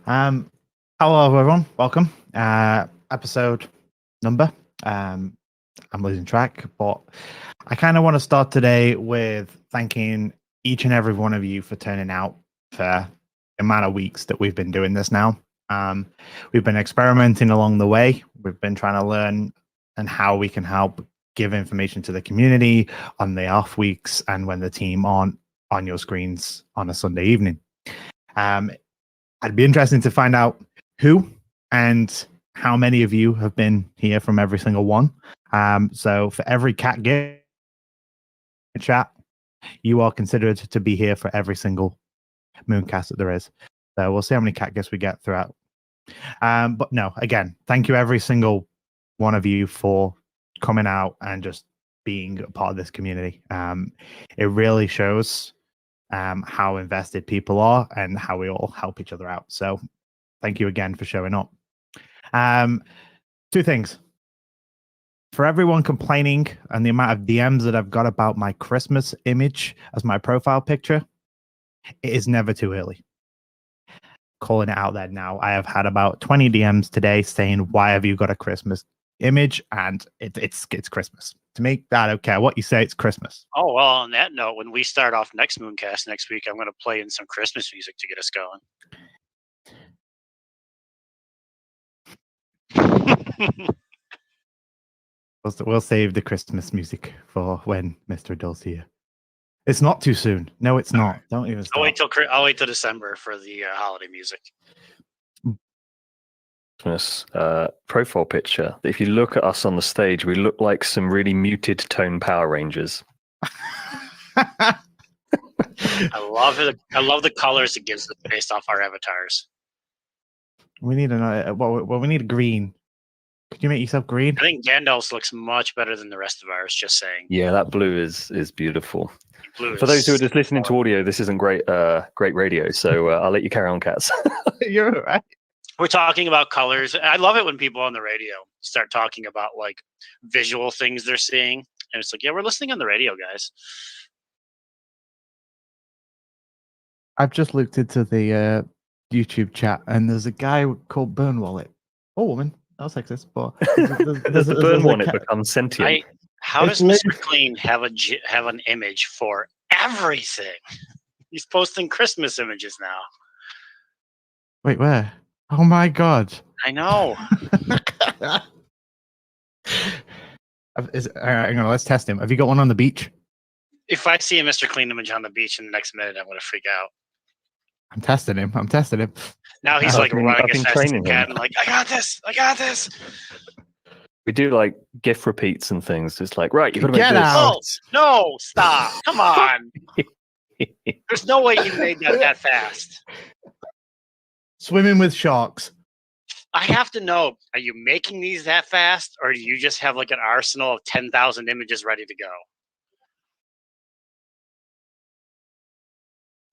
Um, Hello everyone, welcome. Episode number. I'm losing track, but I kind of want to start today with thanking each and every one of you for turning out for the amount of weeks that we've been doing this now. We've been experimenting along the way. We've been trying to learn and how we can help give information to the community on the off weeks and when the team aren't on your screens on a Sunday evening. It'd be interesting to find out who and how many of you have been here from every single one. So for every cat gift chat, you are considered to be here for every single Mooncast that there is. So we'll see how many cat gifts we get throughout. But no, again, thank you every single one of you for coming out and just being a part of this community. It really shows how invested people are and how we all help each other out. So thank you again for showing up. Two things. For everyone complaining and the amount of DMs that I've got about my Christmas image as my profile picture, it is never too early. Calling it out there now. I have had about 20 DMs today saying, why have you got a Christmas image? And it's Christmas. To me, I don't care what you say, it's Christmas. Oh, well, on that note, when we start off next Mooncast next week, I'm going to play in some Christmas music to get us going. We'll save the Christmas music for when Mr. Adult's here. It's not too soon. No, it's not. Right. Don't even start. I'll wait till December for the holiday music. Christmas profile picture. If you look at us on the stage, we look like some really muted tone Power Rangers. I love it. I love the colors it gives based off our avatars. We need we need green. Could you make yourself green? I think Gandalf's looks much better than the rest of ours. Just saying. Yeah, that blue is beautiful. Blue For those who are just listening to audio, this isn't great radio. So I'll let you carry on, Cats. You're all right. We're talking about colors. I love it when people on the radio start talking about like visual things they're seeing, and it's like, yeah, we're listening on the radio, guys. I've just looked into the YouTube chat, and there's a guy called Burn Wallet. Oh, woman. That was sexist, but does the Burn Wallet become sentient? How does Mr. Clean have an image for everything? He's posting Christmas images now. Wait, where? Oh my god! I know. Hang on, let's test him. Have you got one on the beach? If I see a Mr. Clean image on the beach in the next minute, I'm going to freak out. I'm testing him. Now he's like running as fast as he can. Like, I got this. We do like GIF repeats and things. It's like, right, you've got to make Get this. out. No, stop. Come on. There's no way you made that fast. Swimming with sharks. I have to know, are you making these that fast, or do you just have like an arsenal of 10,000 images ready to go?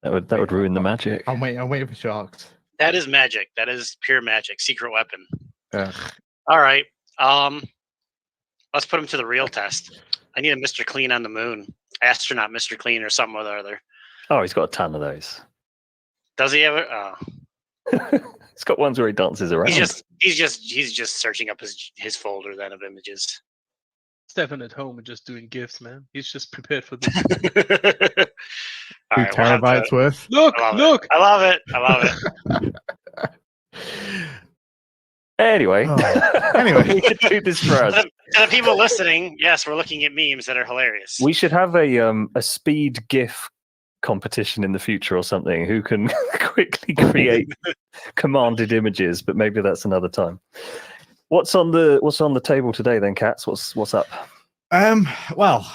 That would ruin the magic. I'm waiting for sharks. That is magic. That is pure magic. Secret weapon. Ugh. All right. Let's put him to the real test. I need a Mr. Clean on the moon. Astronaut Mr. Clean or something or other. Oh, he's got a ton of those. Does he ever? Oh. He's got ones where he dances around. He's just searching up his folder then of images. Stefan at home and just doing gifts, man. He's just prepared for this. 2 terabytes worth. Look! I love it. Anyway, Anyway, we should do this for us. To the people listening, yes, we're looking at memes that are hilarious. We should have a speed GIF competition in the future or something. Who can quickly create commanded images? But maybe that's another time. What's on the table today, then, Cats? What's up? Well,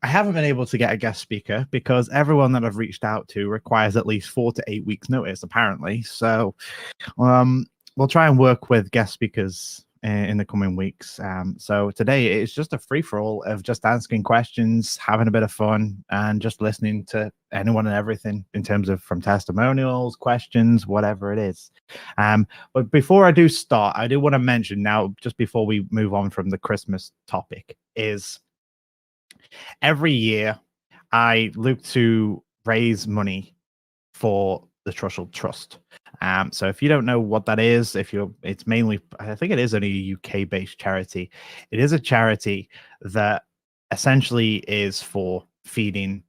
I haven't been able to get a guest speaker because everyone that I've reached out to requires at least 4 to 8 weeks notice, apparently. So, we'll try and work with guest speakers in the coming weeks. So today it's just a free-for-all of just asking questions, having a bit of fun, and just listening to anyone and everything in terms of from testimonials, questions, whatever it is. But before I do start, I do want to mention now, just before we move on from the Christmas topic, is every year I look to raise money for the Trussell Trust. So if you don't know what that is, it's mainly, I think it is only a UK-based charity. It is a charity that essentially is for feeding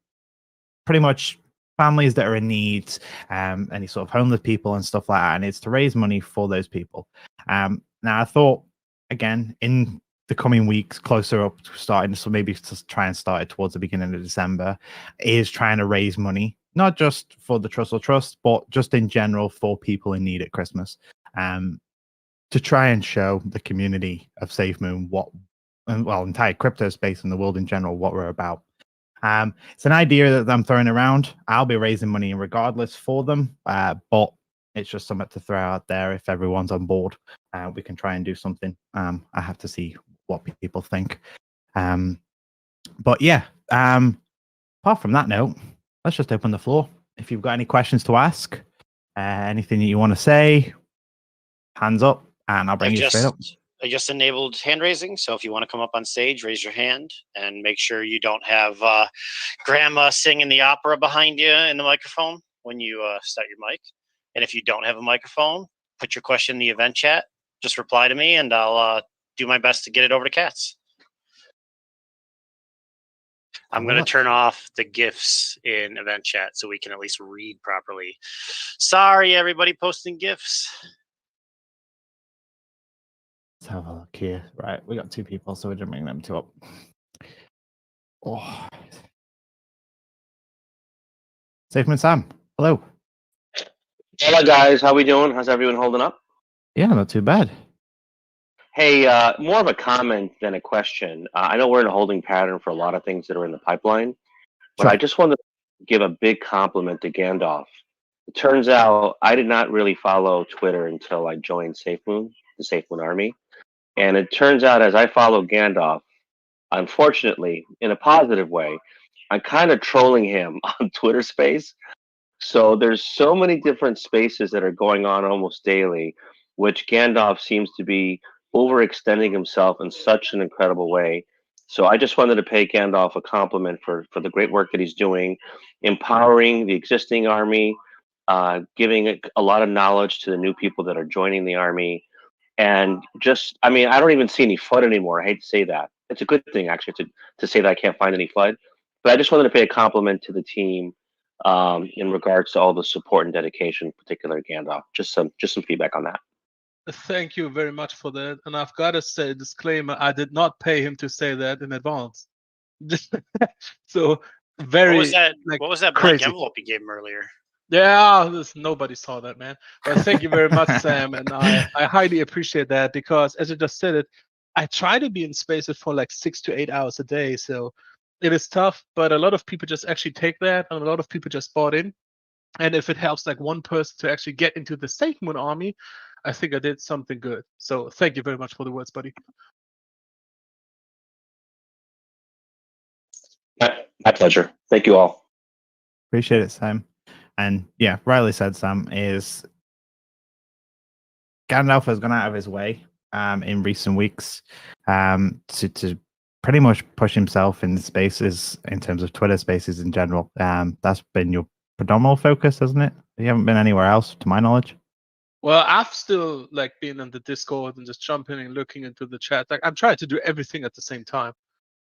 pretty much families that are in need, any sort of homeless people and stuff like that, and it's to raise money for those people. Now I thought, again, in the coming weeks, closer up to starting, so maybe to try and start it towards the beginning of December, is trying to raise money, not just for the Trussell Trust, but just in general for people in need at Christmas, to try and show the community of Safemoon entire crypto space and the world in general, what we're about. It's an idea that I'm throwing around. I'll be raising money regardless for them, but it's just something to throw out there. If everyone's on board, we can try and do something. I have to see what people think. But yeah, apart from that note, let's just open the floor. If you've got any questions to ask, anything that you want to say, hands up, and I'll bring you straight up. I just enabled hand raising, so if you want to come up on stage, raise your hand, and make sure you don't have grandma singing the opera behind you in the microphone when you start your mic. And if you don't have a microphone, put your question in the event chat. Just reply to me, and I'll do my best to get it over to Cats. I'm going to turn off the GIFs in event chat so we can at least read properly. Sorry, everybody posting GIFs. Let's have a look here. Right, we got two people, so we didn't bring them two up. Oh. Safemoon Sam, hello. Hello guys, how we doing? How's everyone holding up? Yeah, not too bad. Hey, more of a comment than a question. I know we're in a holding pattern for a lot of things that are in the pipeline, but Sure. I just wanted to give a big compliment to Gandalf. It turns out I did not really follow Twitter until I joined Safemoon, the Safemoon Army. And it turns out as I follow Gandalf, unfortunately, in a positive way, I'm kind of trolling him on Twitter Space. So there's so many different spaces that are going on almost daily, which Gandalf seems to be overextending himself in such an incredible way. So I just wanted to pay Gandalf a compliment for the great work that he's doing, empowering the existing army, giving a lot of knowledge to the new people that are joining the army. And just, I mean, I don't even see any FUD anymore. I hate to say that. It's a good thing, actually, to say that I can't find any FUD. But I just wanted to pay a compliment to the team in regards to all the support and dedication, in particular Gandalf. Just some feedback on that. Thank you very much for that. And I've got to say, disclaimer, I did not pay him to say that in advance. So very. What was that? Like, what was that blank crazy. envelope you gave him earlier? Yeah, nobody saw that, man. But thank you very much, Sam. And I highly appreciate that because, as I just said it, I try to be in spaces for like 6 to 8 hours a day. So it is tough, but a lot of people just actually take that, and a lot of people just bought in. And if it helps like one person to actually get into the Safemoon army, I think I did something good. So thank you very much for the words, buddy. My pleasure. Thank you all. Appreciate it, Sam. And yeah, rightly said, Sam, is Gandalf has gone out of his way in recent weeks to pretty much push himself in spaces in terms of Twitter spaces in general. That's been your predominant focus, hasn't it? You haven't been anywhere else, to my knowledge. Well, I've still like been on the Discord and just jumping and looking into the chat. Like I'm trying to do everything at the same time.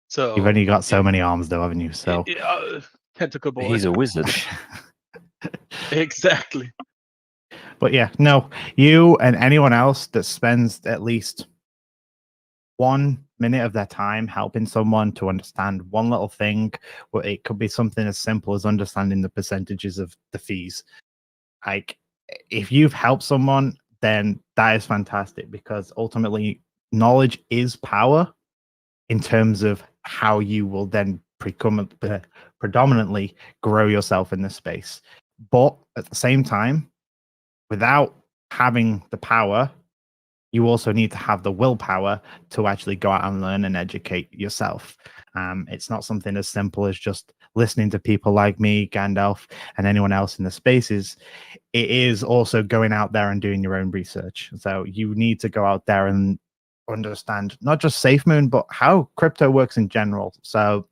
So You've only got so many arms, though, haven't you? So tentacle boy. He's a wizard. Exactly. But yeah, no, you and anyone else that spends at least 1 minute of their time helping someone to understand one little thing, well, it could be something as simple as understanding the percentages of the fees. Like, if you've helped someone, then that is fantastic because ultimately knowledge is power in terms of how you will then predominantly grow yourself in this space. But at the same time, without having the power, you also need to have the willpower to actually go out and learn and educate yourself. It's not something as simple as just listening to people like me, Gandalf, and anyone else in the spaces. It is also going out there and doing your own research. So you need to go out there and understand not just Safemoon, but how crypto works in general. So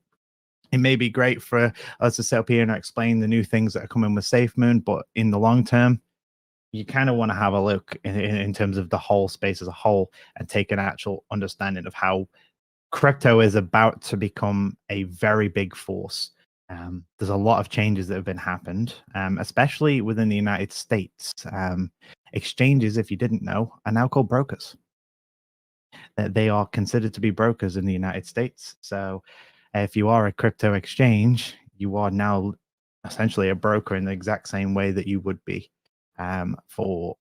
it may be great for us to sit up here and explain the new things that are coming with Safemoon, but in the long term, you kind of want to have a look in terms of the whole space as a whole and take an actual understanding of how crypto is about to become a very big force. There's a lot of changes that have been happened, especially within the United States. Exchanges, if you didn't know, are now called brokers. They are considered to be brokers in the United States. So if you are a crypto exchange, you are now essentially a broker in the exact same way that you would be for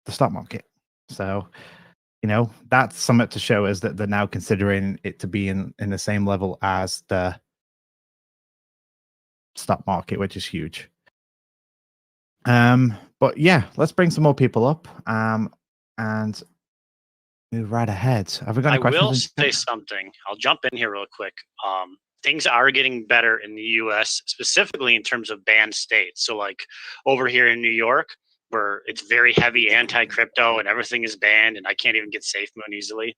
the stock market. So, that's something to show us that they're now considering it to be in the same level as the stock market, which is huge. But yeah, let's bring some more people up and move right ahead. Have we got any questions? I will say something. I'll jump in here real quick. Things are getting better in the U.S., specifically in terms of banned states. So like over here in New York, where it's very heavy anti-crypto and everything is banned and I can't even get Safemoon easily.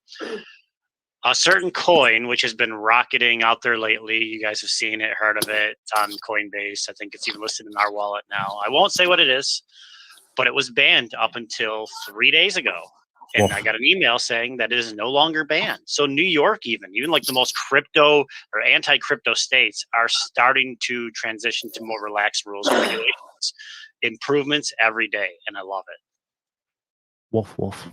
A certain coin, which has been rocketing out there lately, you guys have seen it, heard of it. It's on Coinbase. I think it's even listed in our wallet now. I won't say what it is, but it was banned up until 3 days ago. And I got an email saying that it is no longer banned. So New York, even like the most crypto or anti-crypto states are starting to transition to more relaxed rules and regulations. Improvements every day, and I love it. Woof, woof.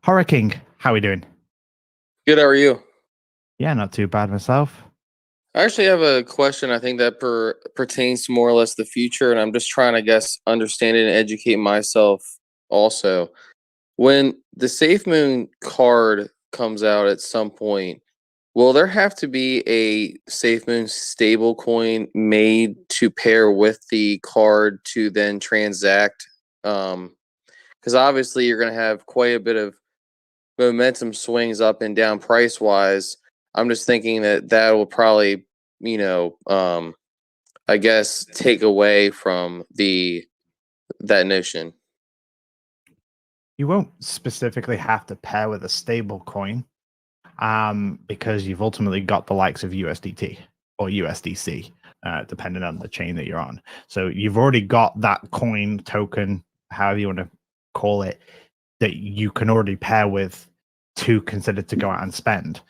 Hurricane, how are we doing? Good, how are you? Yeah, not too bad myself. I actually have a question. I think that pertains to more or less the future, and I'm just trying to, understand it and educate myself also. When the Safemoon card comes out at some point, will there have to be a Safemoon stable coin made to pair with the card to then transact? Because obviously you're going to have quite a bit of momentum swings up and down price-wise. I'm just thinking that will probably, I guess, take away from that notion. You won't specifically have to pair with a stable coin because you've ultimately got the likes of USDT or USDC, depending on the chain that you're on. So you've already got that coin token, however you want to call it, that you can already pair with to consider to go out and spend.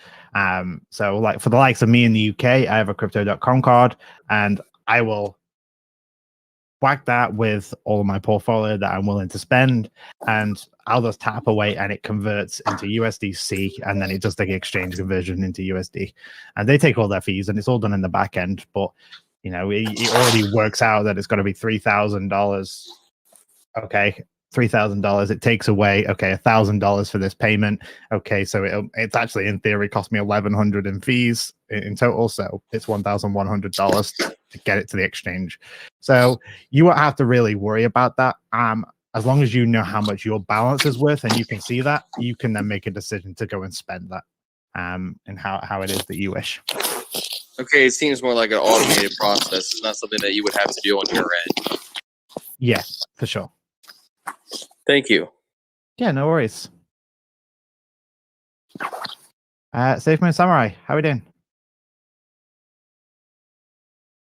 So like for the likes of me in the UK, I have a crypto.com card and I will whack that with all of my portfolio that I'm willing to spend, and I'll just tap away and it converts into USDC, and then it does the exchange conversion into USD, and they take all their fees and it's all done in the back end. But it already works out that it's going to be $3,000. Okay, $3,000. It takes away $1,000 for this payment. Okay, so it's actually in theory cost me $1,100 in fees in total. So it's $1,100 to get it to the exchange. So you won't have to really worry about that. As long as you know how much your balance is worth and you can see that, you can then make a decision to go and spend that and how it is that you wish. Okay, it seems more like an automated process. It's not something that you would have to do on your end. Yeah, for sure. Thank you. Yeah, no worries. Safemoon Samurai, how are we doing?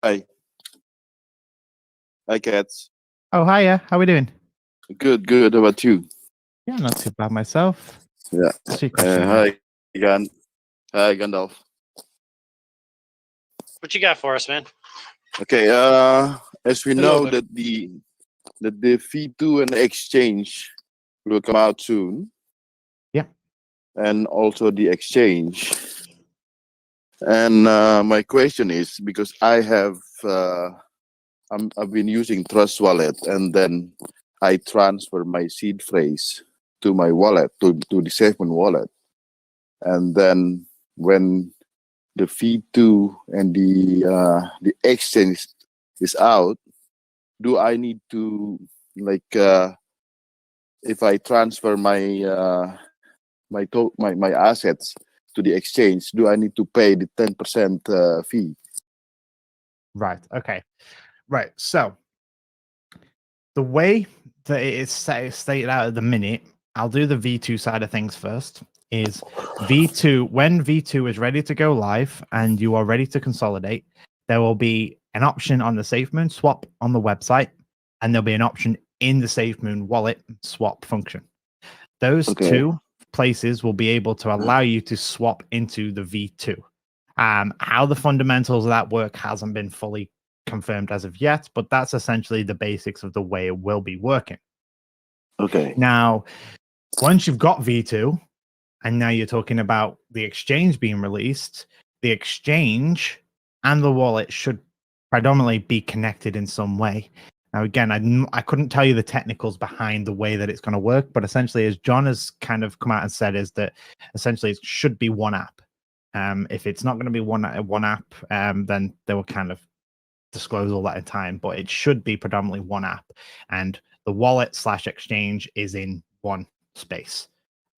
Hi. Hi, cats. Oh, hiya. How are we doing? Good. How about you? Yeah, not too bad myself. Yeah. Hi, Gandalf. What you got for us, man? Okay. As we Hello, know buddy. that the V2 and the exchange will come out soon. Yeah. And also the exchange. And my question is, because I've been using Trust Wallet, and then I transfer my seed phrase to my wallet, to the Safemoon wallet, and then when the V2 and the exchange is out, do I need to if I transfer my my assets to the exchange, do I need to pay the 10% fee? Right. Okay. Right. So the way that it is stated out at the minute I'll do the V2 side of things first. Is V2 when V2 is ready to go live and you are ready to consolidate, there will be an option on the Safemoon swap on the website, and there'll be an option in the Safemoon wallet swap function. Those two places will be able to allow you to swap into the V2. How the fundamentals of that work hasn't been fully confirmed as of yet, but that's essentially the basics of the way it will be working. Okay. Now, once you've got V2, and now you're talking about the exchange being released, the exchange and the wallet should predominantly be connected in some way. Now, again, I couldn't tell you the technicals behind the way that it's going to work, but essentially, as John has kind of come out and said, is that essentially it should be one app. If it's not going to be one app, then they will kind of disclose all that in time, but it should be predominantly one app, and the wallet / exchange is in one space.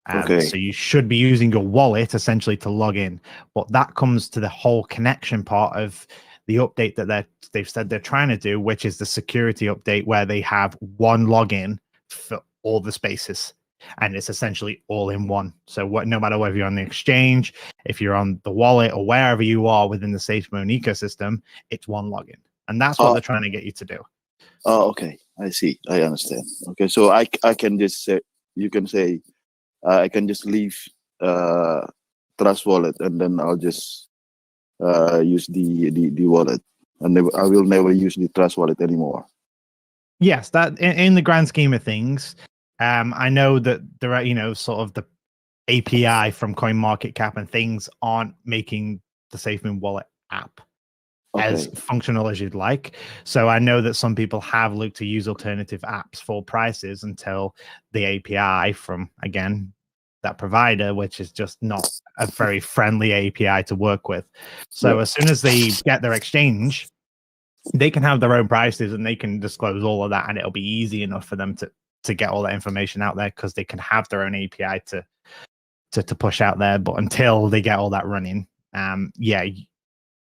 So you should be using your wallet essentially to log in, but that comes to the whole connection part of the update that they've said they're trying to do, which is the security update where they have one login for all the spaces, and it's essentially all in one. So no matter whether you're on the exchange, if you're on the wallet, or wherever you are within the SafeMoon ecosystem, it's one login, and that's what they're trying to get you to do. Oh, okay. I see. I understand. Okay, so I can just say, you can say, I can just leave Trust Wallet, and then I'll just use the wallet, and I will never use the Trust Wallet anymore. Yes, that in the grand scheme of things, I know that there are, sort of the API from CoinMarketCap and things aren't making the Safemoon wallet app as functional as you'd like. So I know that some people have looked to use alternative apps for prices until the API from, again, that provider, which is just not a very friendly API to work with. So as soon as they get their exchange, they can have their own prices and they can disclose all of that, and it'll be easy enough for them to get all that information out there, because they can have their own API to push out there. But until they get all that running,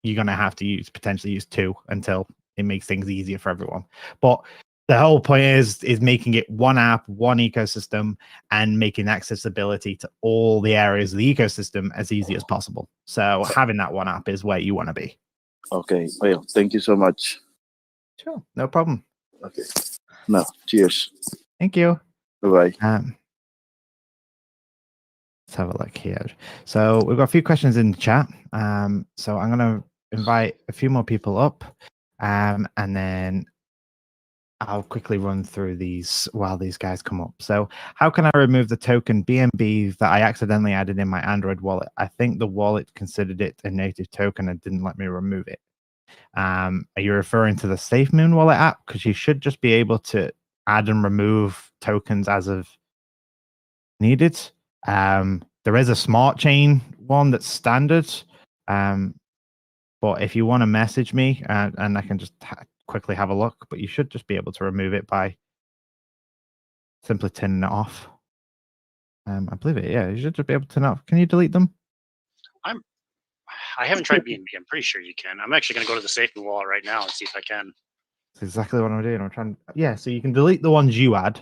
you're gonna have to potentially use two until it makes things easier for everyone. But the whole point is making it one app, one ecosystem, and making accessibility to all the areas of the ecosystem as easy as possible. So having that one app is where you want to be. Okay. Well, thank you so much. Sure, no problem. Okay. No, cheers. Thank you. Bye-bye. Let's have a look here. So we've got a few questions in the chat. So I'm going to invite a few more people up, and then I'll quickly run through these while these guys come up. So how can I remove the token BNB that I accidentally added in my Android wallet? I think the wallet considered it a native token and didn't let me remove it. Are you referring to the Safemoon wallet app? Because you should just be able to add and remove tokens as of needed. There is a smart chain one that's standard. But if you want to message me, and I can just quickly have a look, but you should just be able to remove it by simply turning it off. I believe it. Yeah, you should just be able to turn it off. Can you delete them? I haven't tried BNB. I'm pretty sure you can. I'm actually going to go to the Safemoon wallet right now and see if I can. That's exactly what I'm doing. I'm trying. Yeah, so you can delete the ones you add.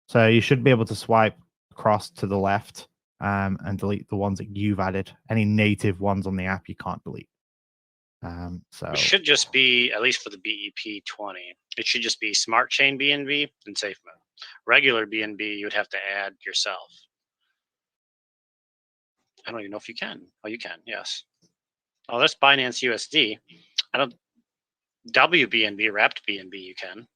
So you should be able to swipe across to the left, and delete the ones that you've added. Any native ones on the app you can't delete. So it should just be, at least for the BEP20, it should just be Smart Chain BNB and Safemoon. Regular BNB you would have to add yourself. I don't even know if you can. Oh, you can. Yes. Oh, that's Binance USD. I don't. WBNB, wrapped BNB, you can.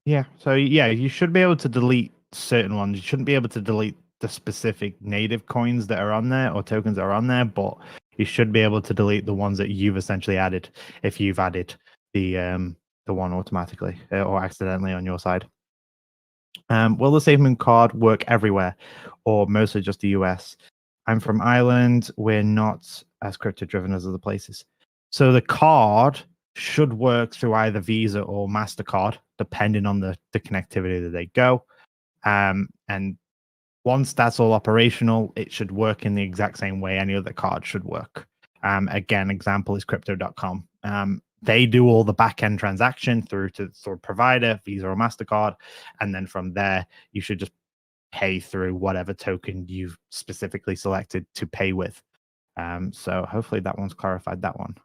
Yeah. So yeah, you should be able to delete certain ones. You shouldn't be able to delete the specific native coins that are on there or tokens that are on there, but you should be able to delete the ones that you've essentially added if you've added the one automatically or accidentally on your side. Will the Safemoon card work everywhere or mostly just the US? I'm from Ireland. We're not as crypto driven as other places. So the card should work through either Visa or MasterCard, depending on the connectivity that they go. And once that's all operational, it should work in the exact same way any other card should work. Again, example is crypto.com. They do all the back end transaction through to the sort of provider, Visa or MasterCard. And then from there, you should just pay through whatever token you've specifically selected to pay with. So hopefully that one's clarified that one.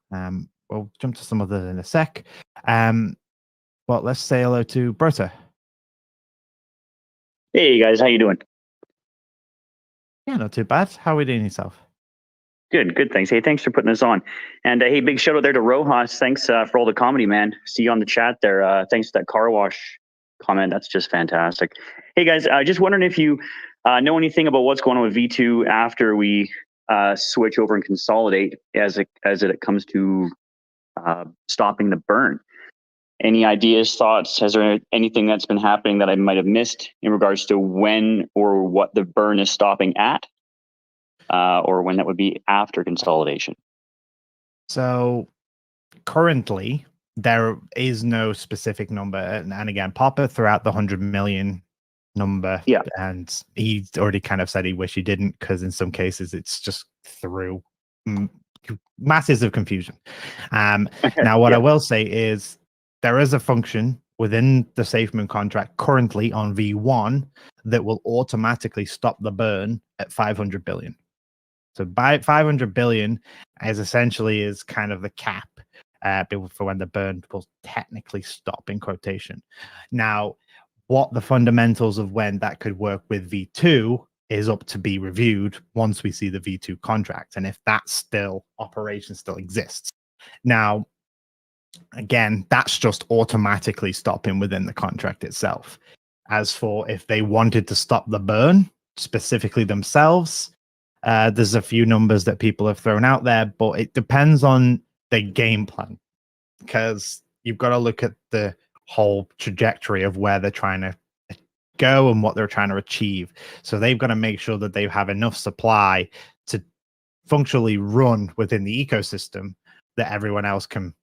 We'll jump to some others in a sec. But let's say hello to Brota. Hey guys, how you doing? Yeah, not too bad. How are we doing yourself? Good, thanks. Hey, thanks for putting this on. And hey, big shout out there to Rojas. Thanks for all the comedy, man. See you on the chat there. Thanks for that car wash comment. That's just fantastic. Hey guys, just wondering if you know anything about what's going on with V2 after we switch over and consolidate as it comes to stopping the burn. Any ideas, thoughts? Has there anything that's been happening that I might have missed in regards to when or what the burn is stopping at? Or when that would be after consolidation? So currently, there is no specific number. And again, Popper threw out the 100 million number. Yeah. And he's already kind of said he wish he didn't, because in some cases it's just through masses of confusion. Now, what I will say is there is a function within the Safemoon contract currently on V1 that will automatically stop the burn at 500 billion. So by 500 billion is kind of the cap for when the burn will technically stop, in quotation. Now, what the fundamentals of when that could work with V2 is up to be reviewed once we see the V2 contract, and if that operation still exists. Now, again, that's just automatically stopping within the contract itself. As for if they wanted to stop the burn specifically themselves, there's a few numbers that people have thrown out there, but it depends on the game plan, because you've got to look at the whole trajectory of where they're trying to go and what they're trying to achieve. So they've got to make sure that they have enough supply to functionally run within the ecosystem that everyone else can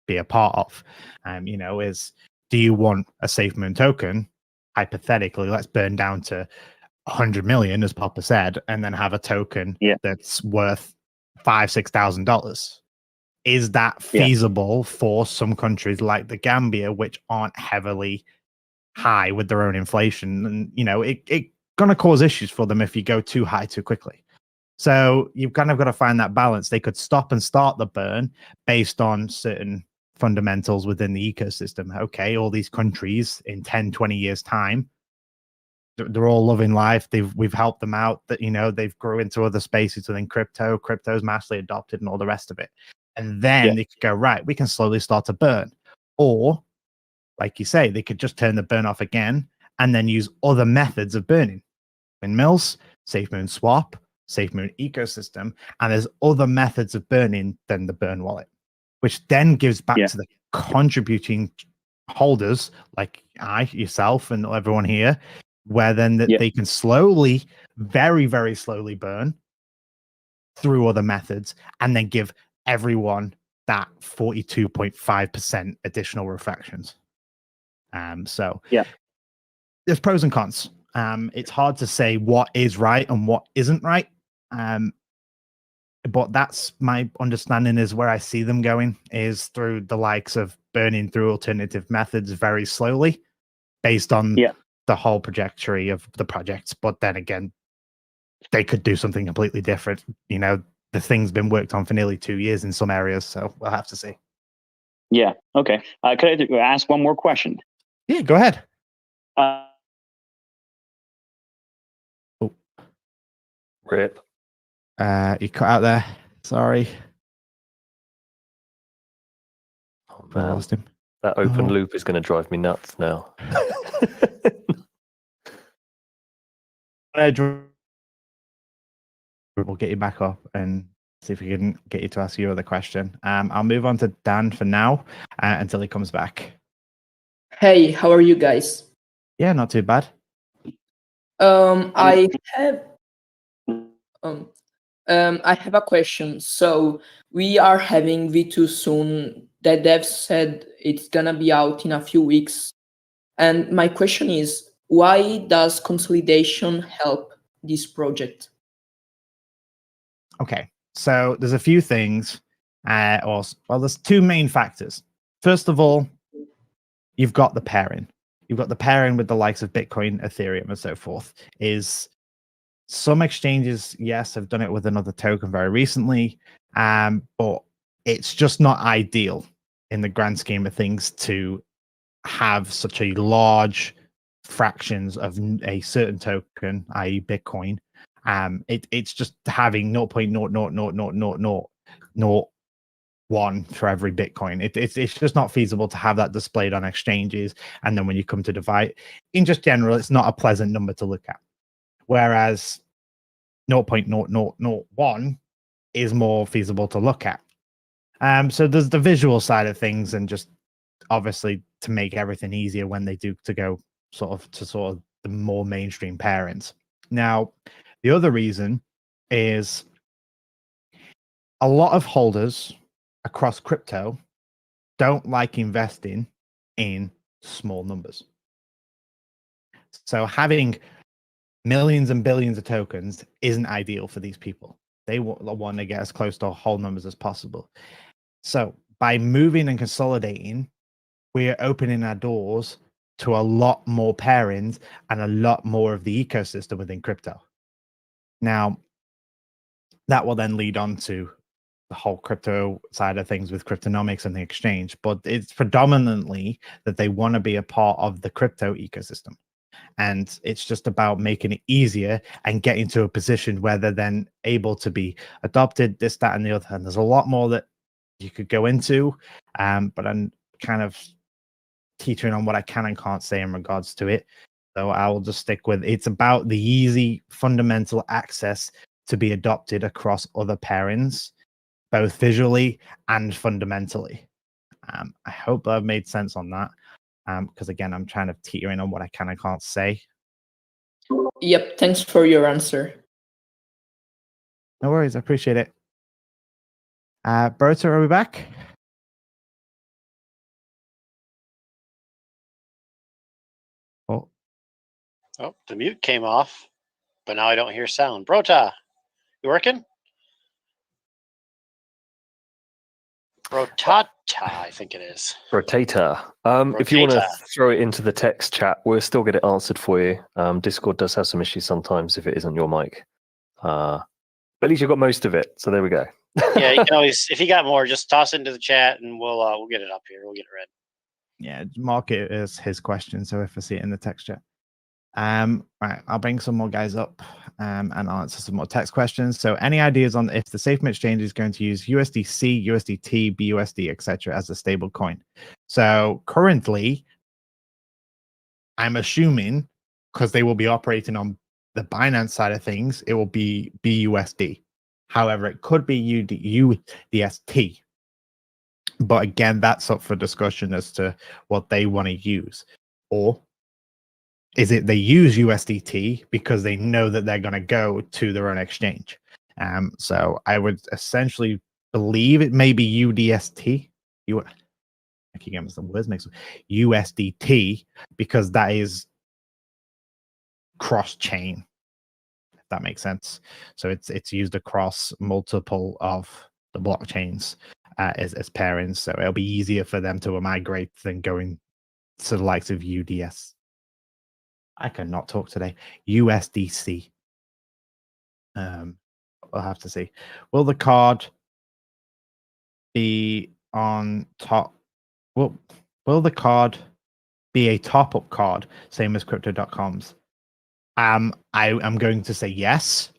be a part of. Do you want a Safemoon token? Hypothetically, let's burn down to 100 million, as Papa said, and then have a token that's worth $5,000-$6,000. Is that feasible for some countries like the Gambia, which aren't heavily high with their own inflation? And it gonna cause issues for them if you go too high too quickly. So you've kind of got to find that balance. They could stop and start the burn based on certain fundamentals within the ecosystem. Okay, all these countries in 10-20 years time, they're all loving life. We've helped them out, that they've grew into other spaces within crypto's massively adopted and all the rest of it. And then they could go, right, we can slowly start to burn. Or like you say, they could just turn the burn off again and then use other methods of burning. Windmills, Safemoon swap, Safemoon ecosystem, and there's other methods of burning than the burn wallet, which then gives back to the contributing holders like yourself and everyone here, where then they can slowly, very, very slowly burn through other methods and then give everyone that 42.5% additional refractions. So there's pros and cons. It's hard to say what is right and what isn't right. But that's my understanding, is where I see them going is through the likes of burning through alternative methods very slowly based on the whole trajectory of the project. But then again, they could do something completely different. The thing's been worked on for nearly 2 years in some areas, so we'll have to see. Yeah. Okay. Could I ask one more question? Yeah, go ahead. Rip. You cut out there. Sorry. Oh, I man. lost him. That open loop is going to drive me nuts now. We'll get you back up and see if we can get you to ask your other question. I'll move on to Dan for now until he comes back. Hey, how are you guys? Yeah, not too bad. I have a question. So we are having V2 soon. The devs said it's gonna be out in a few weeks. And my question is, why does consolidation help this project? Okay, so there's a few things. There's two main factors. first of all, you've got the pairing. You've got the pairing with the likes of Bitcoin, Ethereum, and so forth. Is some exchanges, yes, have done it with another token very recently, but it's just not ideal in the grand scheme of things to have such a large fractions of a certain token, i.e., Bitcoin. It's just having 0.0000001 for every Bitcoin. It's just not feasible to have that displayed on exchanges. And then when you come to divide, in just general, it's not a pleasant number to look at. Whereas 0.0001 is more feasible to look at. So there's the visual side of things, and just obviously to make everything easier when they do to go sort of the more mainstream pairings. Now, the other reason is a lot of holders across crypto don't like investing in small numbers. So having millions and billions of tokens isn't ideal for these people. They want to get as close to whole numbers as possible. So by moving and consolidating, we're opening our doors to a lot more pairings and a lot more of the ecosystem within crypto. Now, that will then lead on to the whole crypto side of things with cryptonomics and the exchange, but it's predominantly that they want to be a part of the crypto ecosystem. And it's just about making it easier and getting to a position where they're then able to be adopted, this, that, and the other. And there's a lot more that you could go into, but I'm kind of teetering on what I can and can't say in regards to it. So I will just stick with it's about the easy fundamental access to be adopted across other pairings, both visually and fundamentally. I hope I've made sense on that. Because again, I'm trying to teeter in on what I can and can't say. Yep, thanks for your answer. No worries, I appreciate it. Berta, are we back? Oh, the mute came off, but now I don't hear sound. Brota, you working? Brotata, I think it is. Rotator. If you want to throw it into the text chat, we'll still get it answered for you. Discord does have some issues sometimes if it isn't your mic. But at least you've got most of it, so there we go. Yeah, you can always, if you got more, just toss it into the chat and we'll get it up here. We'll get it read. Yeah, mark it as his question, so if I see it in the text chat. Right, I'll bring some more guys up and I'll answer some more text questions. So any ideas on if the Safemoon exchange is going to use USDC, USDT, BUSD, etc. as a stable coin? So currently, I'm assuming, because they will be operating on the Binance side of things, it will be BUSD. However, it could be USDT. But again, that's up for discussion as to what they want to use. Or is it they use USDT because they know that they're going to go to their own exchange? So I would essentially believe it may be UDST. I keep getting some words mixed up. USDT, because that is cross-chain, if that makes sense. So it's used across multiple of the blockchains as pairings. So it'll be easier for them to migrate than going to the likes of UDS. I cannot talk today. USDC. We'll have to see. Will the card be on top? Will the card be a top-up card, same as Crypto.com's? I am going to say yes,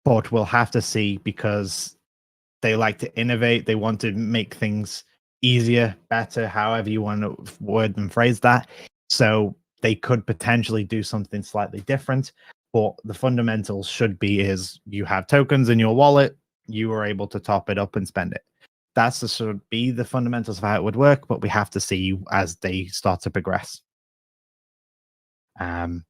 but we'll have to see because they like to innovate. They want to make things easier, better, however you want to word and phrase that. So they could potentially do something slightly different, but the fundamentals should be is you have tokens in your wallet, you are able to top it up and spend it. That's the sort of be the fundamentals of how it would work, but we have to see as they start to progress. Can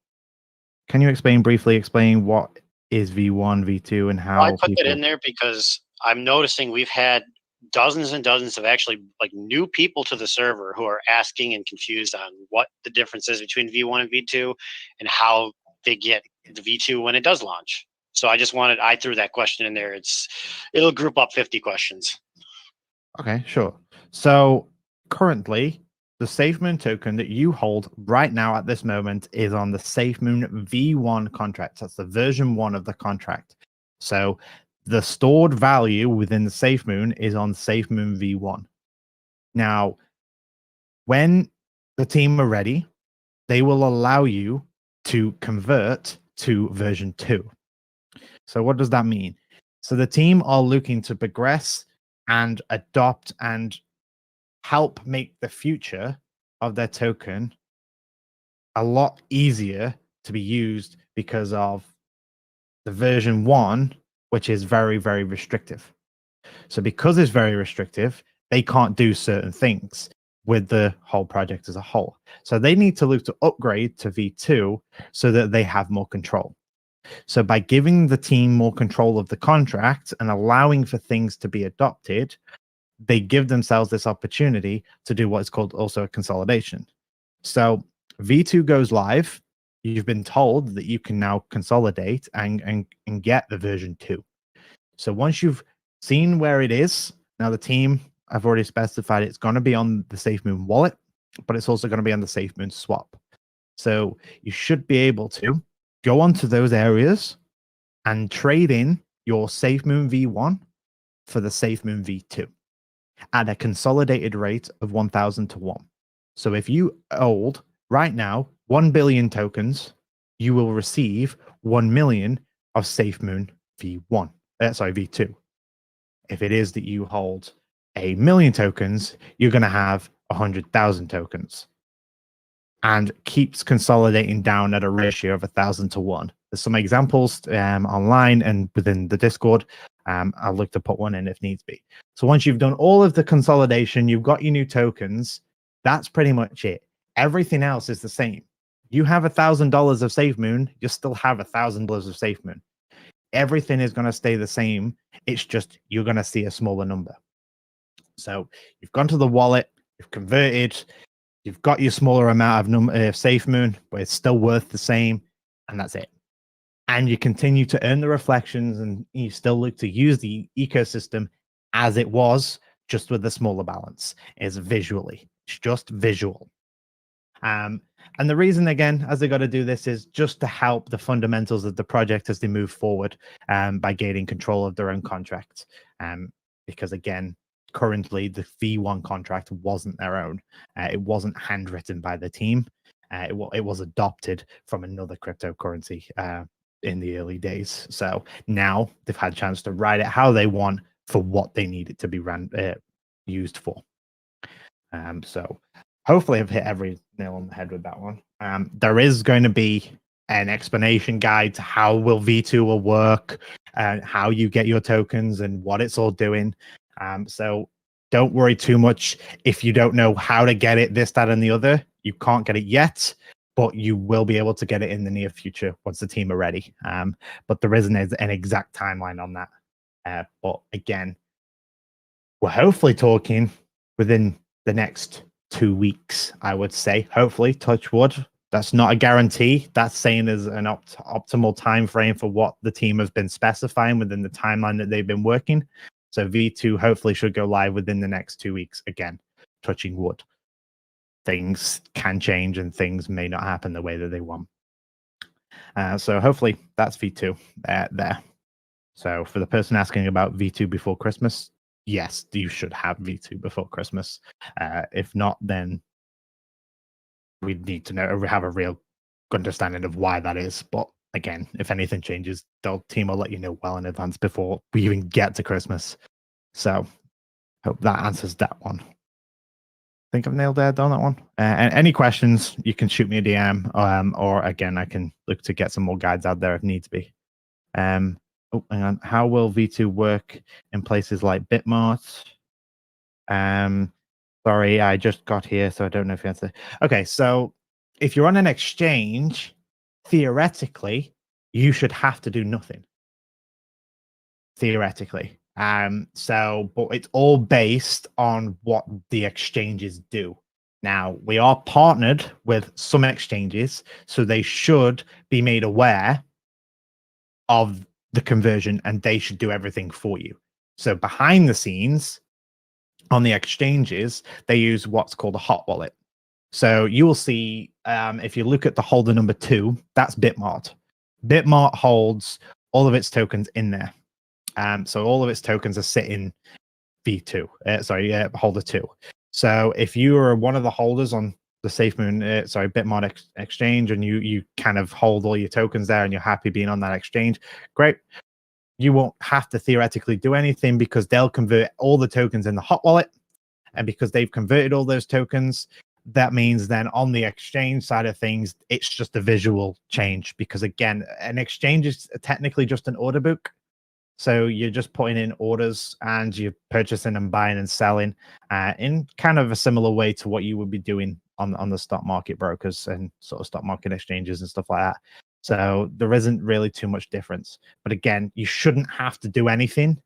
you briefly explain what is V1, V2, and how I put that in there because I'm noticing we've had dozens and dozens of actually like new people to the server who are asking and confused on what the difference is between V1 and V2 and how they get the V2 when it does launch. So I threw that question in there. It'll group up 50 questions. Okay, sure. So currently, the Safemoon token that you hold right now at this moment is on the Safemoon V1 contract. That's the version 1 of the contract. So the stored value within the Safemoon is on Safemoon V1. Now, when the team are ready, they will allow you to convert to version 2. So what does that mean? So the team are looking to progress and adopt and help make the future of their token a lot easier to be used because of the version 1, which is very, very restrictive. So because it's very restrictive, they can't do certain things with the whole project as a whole. So they need to look to upgrade to V2 so that they have more control. So by giving the team more control of the contract and allowing for things to be adopted, they give themselves this opportunity to do what is called also a consolidation. So V2 goes live. You've been told that you can now consolidate and get the version 2. So once you've seen where it is, now the team, I've already specified it's going to be on the Safemoon wallet, but it's also going to be on the Safemoon swap. So you should be able to go onto those areas and trade in your Safemoon V1 for the Safemoon V2 at a consolidated rate of 1,000 to 1. So if you hold right now 1 billion tokens, you will receive 1 million of Safemoon V1. V2. If it is that you hold 1 million tokens, you're going to have 100,000 tokens, and keeps consolidating down at a ratio of 1,000 to 1. There's some examples online and within the Discord. I'll look to put one in if needs be. So once you've done all of the consolidation, you've got your new tokens. That's pretty much it. Everything else is the same. You have $1,000 of Safemoon, you still have $1,000 of Safemoon. Everything is going to stay the same. It's just you're going to see a smaller number. So you've gone to the wallet, you've converted, you've got your smaller amount of Safemoon, but it's still worth the same, and that's it. And you continue to earn the reflections, and you still look to use the ecosystem as it was, just with a smaller balance. It's visually. It's just visual. And the reason, again, as they got to do this is just to help the fundamentals of the project as they move forward by gaining control of their own contract. Because, again, currently the V1 contract wasn't their own. It wasn't handwritten by the team. It was adopted from another cryptocurrency in the early days. So now they've had a chance to write it how they want for what they need it to be used for. So hopefully I've hit every nail on the head with that one. There is going to be an explanation guide to how will V2 will work and how you get your tokens and what it's all doing. So don't worry too much if you don't know how to get it, this, that, and the other. You can't get it yet, but you will be able to get it in the near future once the team are ready. But there isn't an exact timeline on that. But again, we're hopefully talking within the next 2 weeks, I would say. Hopefully, touch wood. That's not a guarantee. That's saying there's an optimal time frame for what the team has been specifying within the timeline that they've been working. So V2 hopefully should go live within the next 2 weeks. Again, touching wood. Things can change and things may not happen the way that they want. So hopefully that's V2 there. So for the person asking about V2 before Christmas, yes, you should have V2 before Christmas. If not, then we need to have a real understanding of why that is. But again, if anything changes, the team will let you know well in advance before we even get to Christmas. So hope that answers that one. I think I've nailed it on that one. And any questions, you can shoot me a DM, or again, I can look to get some more guides out there if needs be. Oh, hang on. How will V2 work in places like Bitmart? Sorry, I just got here, so I don't know if you answer. Okay, so if you're on an exchange, theoretically, you should have to do nothing. Theoretically. But it's all based on what the exchanges do. Now, we are partnered with some exchanges, so they should be made aware of the conversion and they should do everything for you. So behind the scenes, on the exchanges, they use what's called a hot wallet. So you will see, if you look at the holder number 2, that's Bitmart. Bitmart holds all of its tokens in there. So all of its tokens are sitting V2, holder 2. So if you are one of the holders on the Safemoon, Bitmart exchange, and you kind of hold all your tokens there and you're happy being on that exchange, great. You won't have to theoretically do anything because they'll convert all the tokens in the hot wallet. And because they've converted all those tokens, that means then on the exchange side of things, it's just a visual change. Because again, an exchange is technically just an order book. So you're just putting in orders and you're purchasing and buying and selling in kind of a similar way to what you would be doing on the stock market brokers and sort of stock market exchanges and stuff like that. So there isn't really too much difference. But again, you shouldn't have to do anything,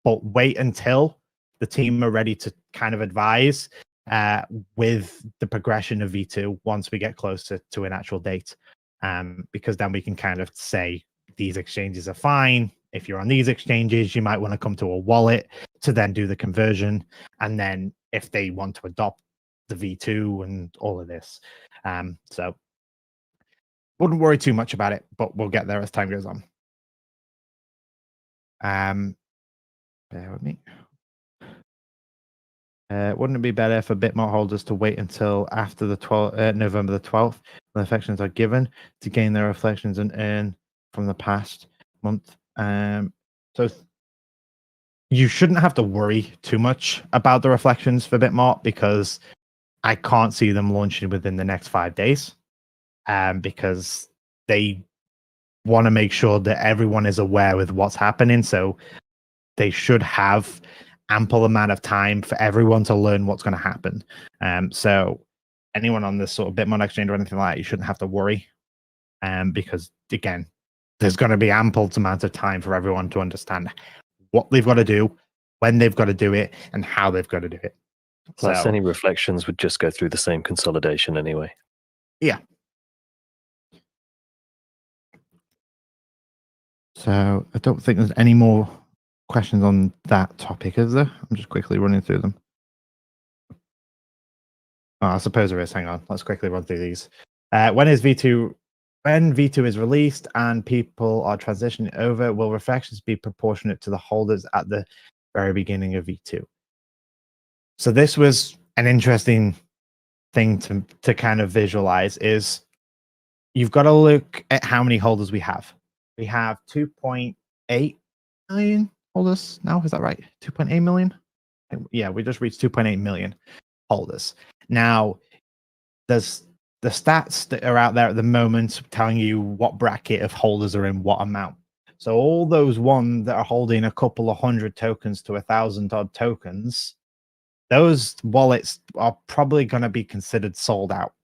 but wait until the team are ready to kind of advise with the progression of V2 once we get closer to an actual date. Because then we can kind of say these exchanges are fine. If you're on these exchanges, you might want to come to a wallet to then do the conversion. And then if they want to adopt the V2 and all of this. So wouldn't worry too much about it, but we'll get there as time goes on. Bear with me. Wouldn't it be better for Bitmart holders to wait until after the November the 12th when the reflections are given to gain their reflections and earn from the past month? So you shouldn't have to worry too much about the reflections for Bitmart because I can't see them launching within the next 5 days. Because they want to make sure that everyone is aware with what's happening. So they should have ample amount of time for everyone to learn what's going to happen. So anyone on this sort of Bitmart exchange or anything like that, you shouldn't have to worry. Because again, there's going to be ample amount of time for everyone to understand what they've got to do, when they've got to do it, and how they've got to do it. Plus, any reflections would just go through the same consolidation anyway. Yeah. So I don't think there's any more questions on that topic, is there? I'm just quickly running through them. Oh, I suppose there is. Hang on. Let's quickly run through these. When V2 is released and people are transitioning over, will reflections be proportionate to the holders at the very beginning of V2? So this was an interesting thing to kind of visualize is you've got to look at how many holders we have. We have 2.8 million holders now. Is that right? 2.8 million? Yeah, we just reached 2.8 million holders. Now, there's the stats that are out there at the moment telling you what bracket of holders are in what amount. So all those ones that are holding a couple of hundred tokens to 1,000 odd tokens, those wallets are probably going to be considered sold out.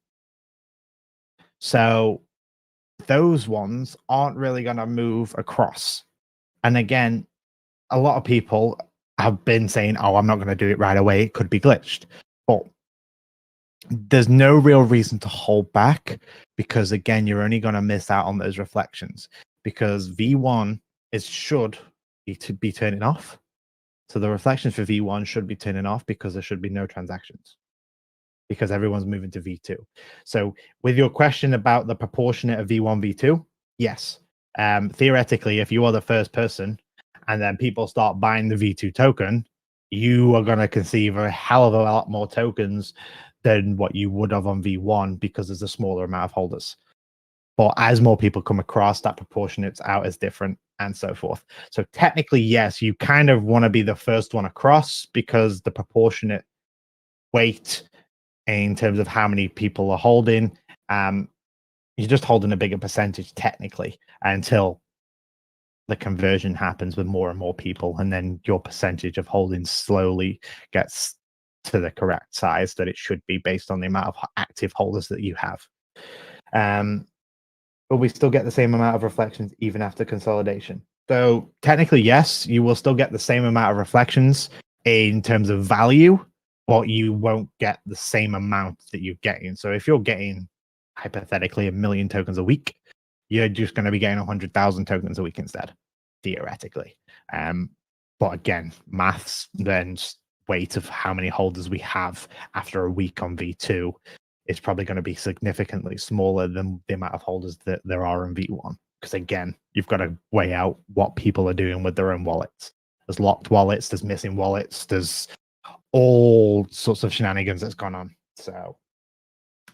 So those ones aren't really going to move across. And again, a lot of people have been saying, oh, I'm not going to do it right away. It could be glitched. But there's no real reason to hold back because, again, you're only going to miss out on those reflections because V1 should be turning off. So the reflections for V1 should be turning off because there should be no transactions because everyone's moving to V2. So with your question about the proportionate of V1, V2, yes. Theoretically, if you are the first person and then people start buying the V2 token, you are going to conceive a hell of a lot more tokens than what you would have on V1 because there's a smaller amount of holders. But as more people come across, that proportionate's out is different and so forth. So technically, yes, you kind of want to be the first one across because the proportionate weight in terms of how many people are holding, you're just holding a bigger percentage technically until the conversion happens with more and more people, and then your percentage of holding slowly gets to the correct size that it should be based on the amount of active holders that you have. But we still get the same amount of reflections even after consolidation. So technically, yes, you will still get the same amount of reflections in terms of value, but you won't get the same amount that you're getting. So if you're getting hypothetically 1 million tokens a week, you're just going to be getting 100,000 tokens a week instead, theoretically. But again, maths then weight of how many holders we have after a week on V2 is probably going to be significantly smaller than the amount of holders that there are in V1. Because again, you've got to weigh out what people are doing with their own wallets. There's locked wallets, there's missing wallets, there's all sorts of shenanigans that's gone on. So,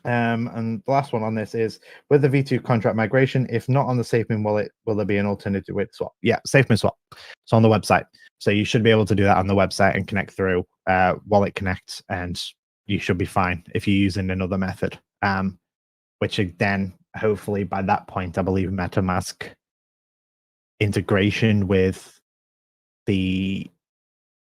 and the last one on this is, with the V2 contract migration, if not on the Safemoon wallet, will there be an alternative way to swap? Yeah, Safemoon swap. It's on the website. So you should be able to do that on the website and connect through Wallet Connect, and you should be fine if you're using another method. Which then, hopefully by that point, I believe MetaMask integration with the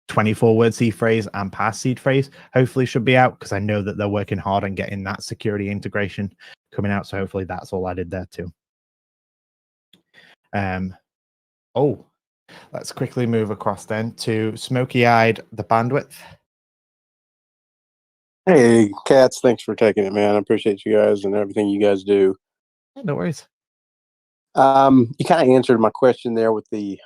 24-word seed phrase and pass seed phrase hopefully should be out, because I know that they're working hard on getting that security integration coming out. So hopefully that's all added there too. Let's quickly move across then to Smoky Eyed the Bandwidth. Hey, Cats, thanks for taking it, man. I appreciate you guys and everything you guys do. No worries. You kind of answered my question there with the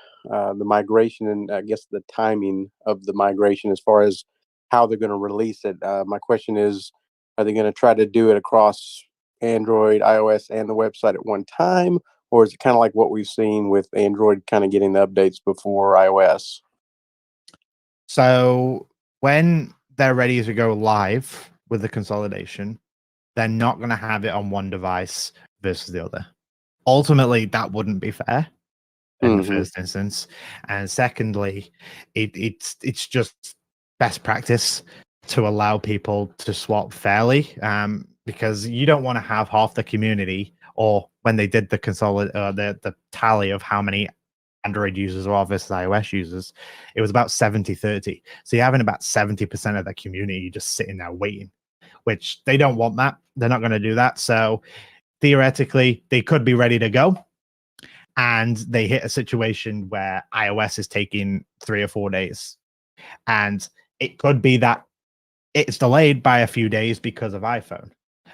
migration and I guess the timing of the migration as far as how they're going to release it. My question is, are they going to try to do it across Android, iOS, and the website at one time? Or is it kind of like what we've seen with Android kind of getting the updates before iOS? So when they're ready to go live with the consolidation, they're not going to have it on one device versus the other. Ultimately, that wouldn't be fair in the first instance. And secondly, it's just best practice to allow people to swap fairly, because you don't want to have half the community, or when they did the the tally of how many Android users or versus iOS users, it was about 70-30. So you're having about 70% of the community just sitting there waiting, which they don't want that. They're not going to do that. So theoretically, they could be ready to go, and they hit a situation where iOS is taking 3 or 4 days. And it could be that it's delayed by a few days because of iPhone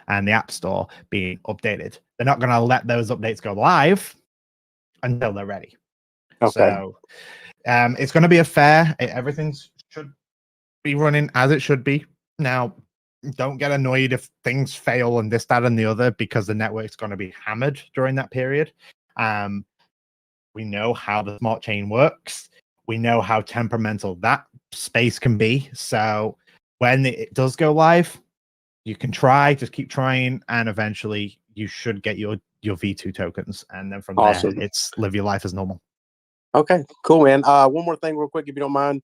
and the App Store being updated. They're not going to let those updates go live until they're ready. Okay. So it's going to be a fair. Everything should be running as it should be. Now, don't get annoyed if things fail and this, that, and the other, because the network's going to be hammered during that period. We know how the smart chain works. We know how temperamental that space can be. So when it does go live, you can just keep trying, and eventually you should get your V2 tokens. And then from there, it's live your life as normal. Okay, cool, man. One more thing real quick, if you don't mind.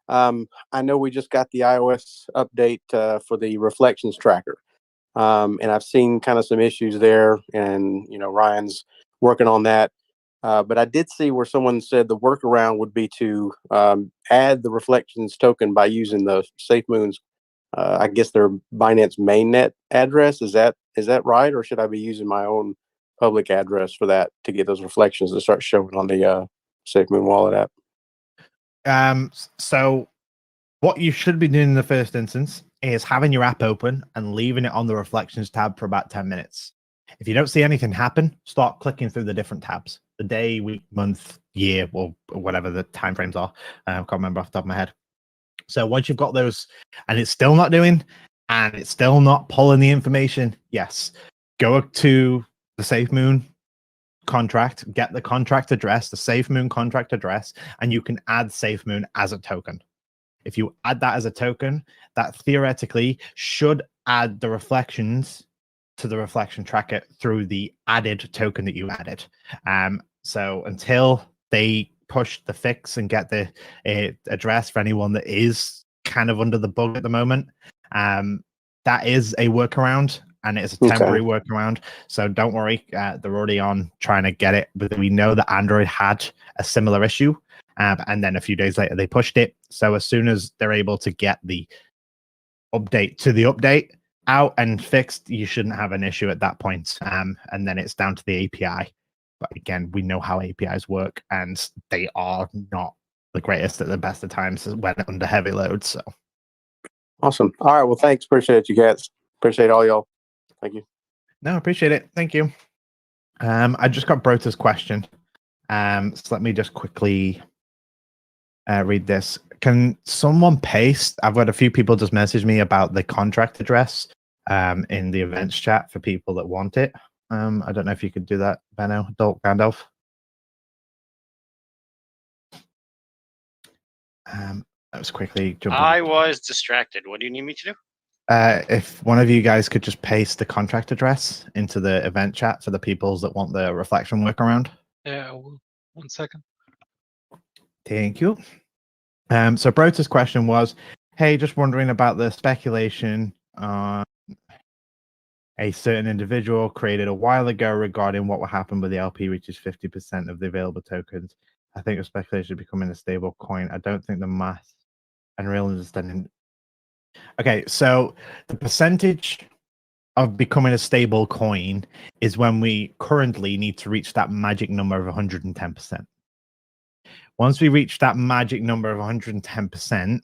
I know we just got the iOS update for the reflections tracker. And I've seen kind of some issues there, and, Ryan's working on that. But I did see where someone said the workaround would be to add the reflections token by using the Safemoon's, I guess their Binance mainnet address. Is that right? Or should I be using my own public address for that to get those reflections to start showing on the Safemoon wallet app? So what you should be doing in the first instance is having your app open and leaving it on the reflections tab for about 10 minutes. If you don't see anything happen, start clicking through the different tabs: the day, week, month, year, or whatever the timeframes are. I can't remember off the top of my head. So once you've got those and it's still not doing, and it's still not pulling the information, yes, go to the Safemoon contract, get the contract address, the Safemoon contract address, and you can add Safemoon as a token. If you add that as a token, that theoretically should add the reflections to the reflection tracker through the added token that you added. So until they push the fix and get the address for anyone that is kind of under the bug at the moment, that is a workaround, and it's a temporary workaround. So don't worry, they're already on trying to get it. But we know that Android had a similar issue, and then a few days later they pushed it. So as soon as they're able to get the update to the update out and fixed, you shouldn't have an issue at that point. And then it's down to the API. But again, we know how APIs work, and they are not the greatest at the best of times when under heavy load. So awesome. All right. Well, thanks. Appreciate you guys. Appreciate all y'all. Thank you. No, appreciate it. Thank you. I just got Brota's question. So let me just quickly read this. Can someone paste? I've got a few people just message me about the contract address in the events chat for people that want it. I don't know if you could do that, Benno, Gandalf. I was quickly jumping. I was distracted. What do you need me to do? If one of you guys could just paste the contract address into the event chat for the peoples that want the reflection workaround. Yeah, 1 second. Thank you. So Brota's question was, hey, just wondering about the speculation on a certain individual created a while ago regarding what will happen with the LP reaches 50% of the available tokens. I think the speculation becoming a stable coin. I don't think the math and real understanding. Okay, so the percentage of becoming a stable coin is when we currently need to reach that magic number of 110%. Once we reach that magic number of 110%,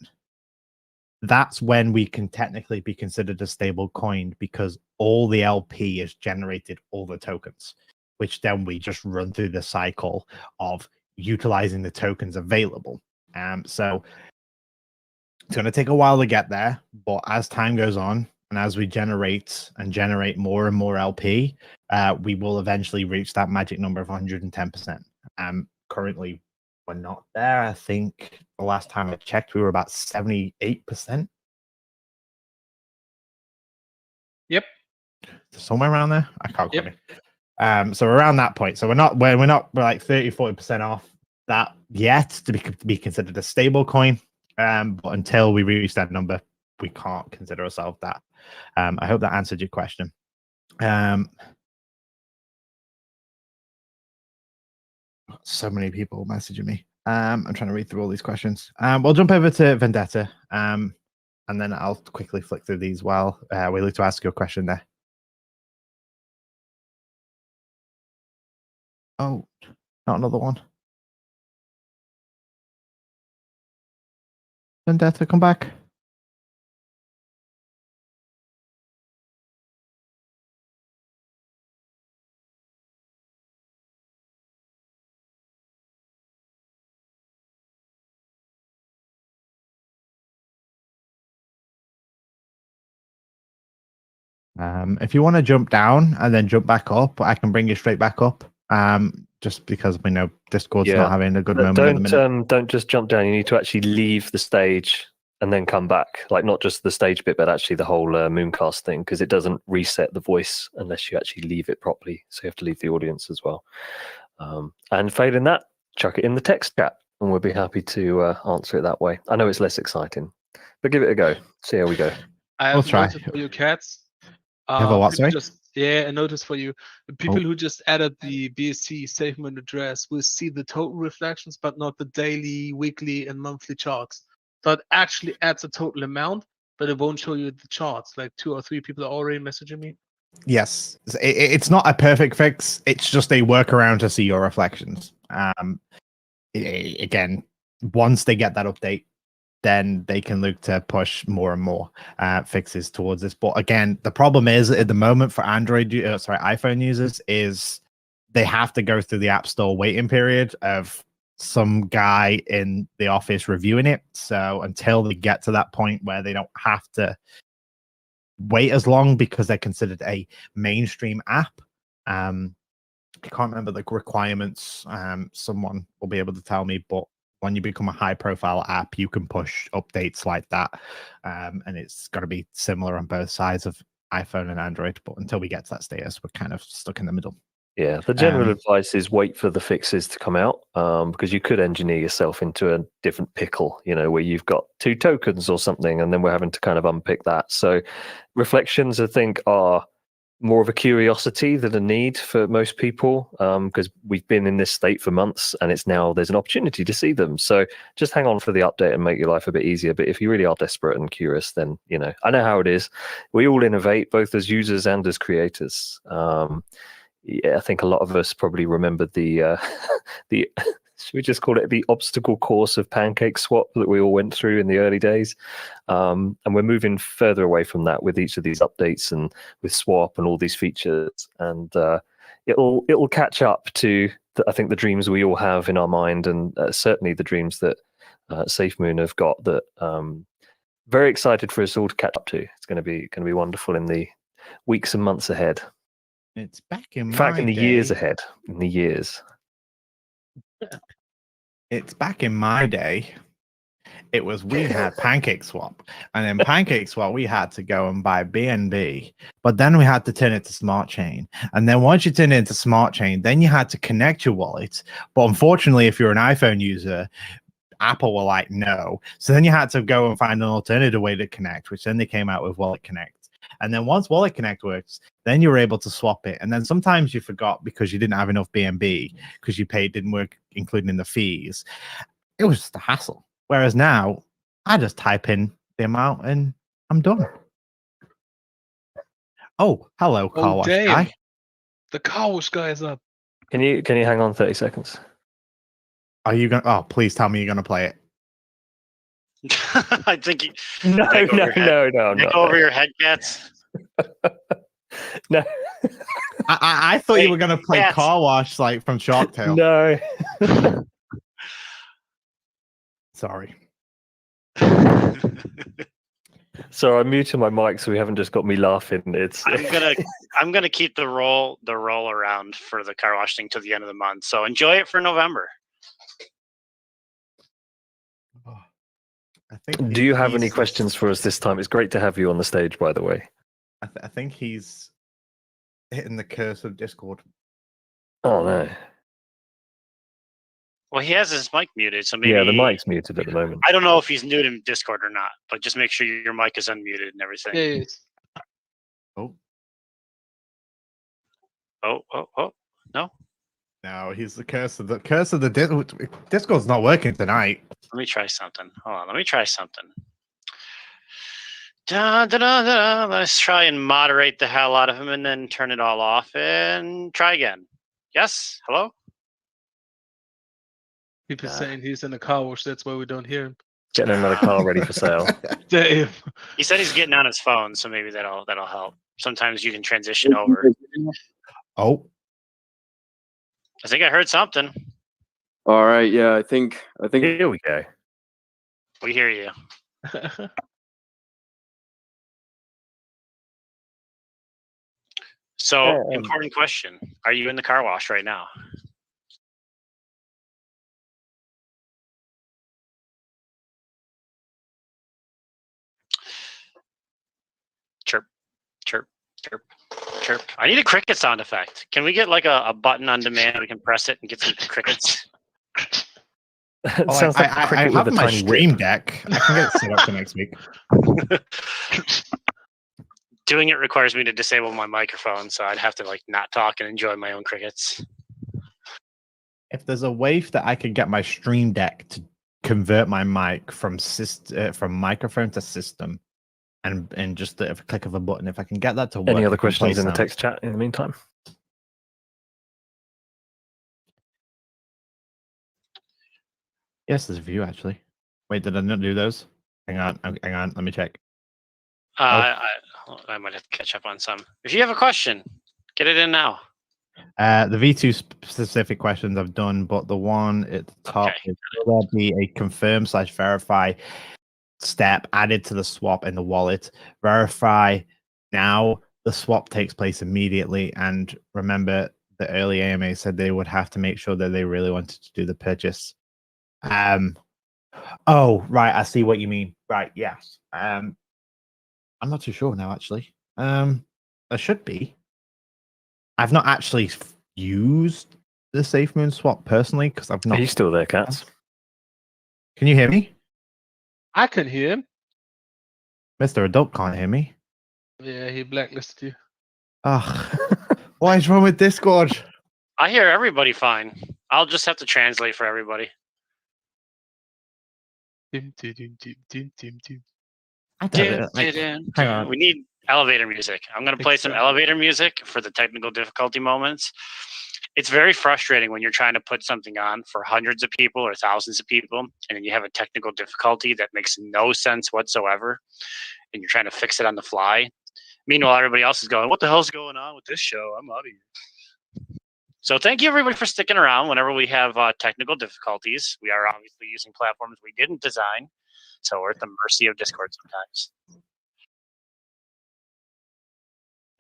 that's when we can technically be considered a stable coin, because all the LP has generated all the tokens, which then we just run through the cycle of utilizing the tokens available. So it's going to take a while to get there, but as time goes on and as we generate more and more LP, we will eventually reach that magic number of 110%. Currently, we're not there. I think the last time I checked, we were about 78%. Yep. Somewhere around there. I can't quote me. So around that point. So we're like 30-40% off that yet to be considered a stable coin. But until we reach that number, we can't consider ourselves that. I hope that answered your question. So many people messaging me. I'm trying to read through all these questions. We'll jump over to Vendetta, and then I'll quickly flick through these while we look to ask your question there. Oh, not another one. Vendetta, come back. If you want to jump down and then jump back up, I can bring you straight back up. Just because we know Discord's not having a good moment at the minute. Don't just jump down. You need to actually leave the stage and then come back. Like, not just the stage bit, but actually the whole Mooncast thing, because it doesn't reset the voice unless you actually leave it properly. So you have to leave the audience as well. And failing that, chuck it in the text chat, and we'll be happy to answer it that way. I know it's less exciting, but give it a go. See how we go. I have noticed for you, Cats. Have a what, sorry? I noticed for you. The people who just added the BSC Safemoon address will see the total reflections, but not the daily, weekly, and monthly charts. So it actually adds a total amount, but it won't show you the charts. Like 2 or 3 people are already messaging me. Yes, it's not a perfect fix. It's just a workaround to see your reflections. Again, once they get that update, then they can look to push more and more fixes towards this. But again, the problem is at the moment for iPhone users is they have to go through the App Store waiting period of some guy in the office reviewing it. So until they get to that point where they don't have to wait as long because they're considered a mainstream app, I can't remember the requirements. Someone will be able to tell me, but when you become a high profile app, you can push updates like that. And it's got to be similar on both sides of iPhone and Android. But until we get to that status, we're kind of stuck in the middle. Yeah, the general advice is wait for the fixes to come out, because you could engineer yourself into a different pickle, where you've got 2 tokens or something, and then we're having to kind of unpick that. So reflections, I think, are more of a curiosity than a need for most people, because we've been in this state for months, and there's an opportunity to see them. So just hang on for the update and make your life a bit easier. But if you really are desperate and curious, then I know how it is. We all innovate, both as users and as creators. I think a lot of us probably remember the should we just call it the obstacle course of Pancake Swap that we all went through in the early days? And we're moving further away from that with each of these updates and with Swap and all these features. And it'll catch up to, I think, the dreams we all have in our mind, and certainly the dreams that Safemoon have got that. Very excited for us all to catch up to. It's going to be wonderful in the weeks and months ahead. It's back in In fact, my in the day. years ahead. In the years. It's back in my day. It was we had Pancake Swap, and in Pancake Swap we had to go and buy BNB, but then we had to turn it to Smart Chain, and then once you turn it into Smart Chain, then you had to connect your wallet. But unfortunately, if you're an iPhone user, Apple were like no, so then you had to go and find an alternative way to connect, which then they came out with Wallet Connect. And then once Wallet Connect works, then you were able to swap it. And then sometimes you forgot because you didn't have enough BNB because you paid didn't work, including in the fees. It was just a hassle. Whereas now, I just type in the amount and I'm done. Oh, hello, car wash damn. guy. The car wash guy is up. Can you hang on 30 seconds? Are you gonna? Oh, please tell me you're gonna play it. I think you No, no. Nick over your head, cats. No. I thought you were gonna play Cats. car wash like from Shark Tale. No. Sorry. So I muted my mic so we haven't just got me laughing. It's I'm gonna keep the roll around for the car wash thing till the end of the month. So enjoy it for November. I think. Do you have any he's- questions for us this time? It's great to have you on the stage, by the way. I think he's hitting the curse of Discord. Oh no. Well, he has his mic muted, so maybe Yeah, the mic's muted at the moment. I don't know if he's new to Discord or not, but just make sure your mic is unmuted and everything. Yes. Oh No. no, he's the curse of the Discord's not working tonight. Let me try something. Hold on. Let me try something. Da, da, da, da. Let's try and moderate the hell out of him and then turn it all off and try again. Yes? Hello? People saying he's in the car wash. That's why we don't hear him. Getting another car ready for sale. Damn. He said he's getting on his phone, so maybe that'll help. Sometimes you can transition over. Oh, I think I heard something. All right, yeah, I think Here we go. We hear you. So, important question. Are you in the car wash right now? Chirp, chirp, chirp, chirp. I need a cricket sound effect. Can we get like a button on demand? We can press it and get some crickets. It sounds like a I cricket have with a my tiny stream whip. deck. I can get it set up for next week. Doing it requires me to disable my microphone, so I'd have to like not talk and enjoy my own crickets. If there's a way that I could get my stream deck to convert my mic from microphone to system, and just a click of a button, if I can get that to work. Any other I can play questions in the sound. text chat in the meantime? Yes, there's a few actually. Wait, did I not do those? Hang on, let me check. I might have to catch up on some. If you have a question, get it in now. The V2 specific questions I've done, but the one at the top is, will there be a confirm/verify step added to the swap in the wallet? Verify now. The swap takes place immediately, and remember, the early AMA said they would have to make sure that they really wanted to do the purchase. Oh, right, I see what you mean. Right, yes. I'm not too sure now, actually. There should be. I've not actually used the Safemoon swap personally because I've not. Are you still there, Cats? Can you hear me? I can hear him. Mr. Adult can't hear me. Yeah, he blacklisted you. Ugh. What is wrong with Discord? I hear everybody fine. I'll just have to translate for everybody. Dim, dim, dim, dim, dim, dim, dim. Hang on. We need elevator music. I'm going to play some elevator music for the technical difficulty moments. It's very frustrating when you're trying to put something on for hundreds of people or thousands of people, and then you have a technical difficulty that makes no sense whatsoever, and you're trying to fix it on the fly. Meanwhile, everybody else is going, "What the hell's going on with this show? I'm out of here." So thank you everybody for sticking around whenever we have technical difficulties. We are obviously using platforms we didn't design, so we're at the mercy of Discord sometimes.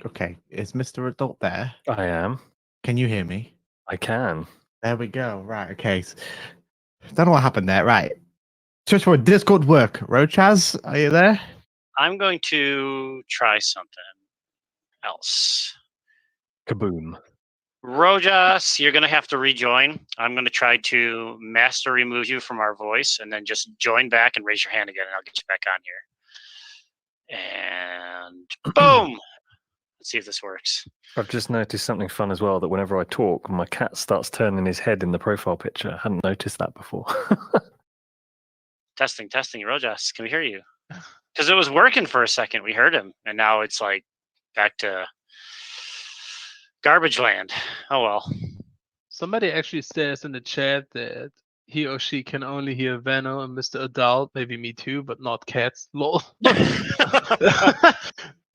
Okay, is Mr. Adult there? I am. Can you hear me? I can. There we go. Right. Okay. Don't know what happened there. Right. Search for Discord work. Rochaz, are you there? I'm going to try something else. Kaboom. Rojas, you're going to have to rejoin. I'm going to try to master remove you from our voice and then just join back and raise your hand again, and I'll get you back on here. And boom! Let's see if this works. I've just noticed something fun as well, that whenever I talk, my cat starts turning his head in the profile picture. I hadn't noticed that before. Testing. Rojas, can we hear you? Because it was working for a second. We heard him, and now it's like back to garbage land. Oh well. Somebody actually says in the chat that he or she can only hear Vano and Mr. Adult, maybe me too, but not cats. Lol.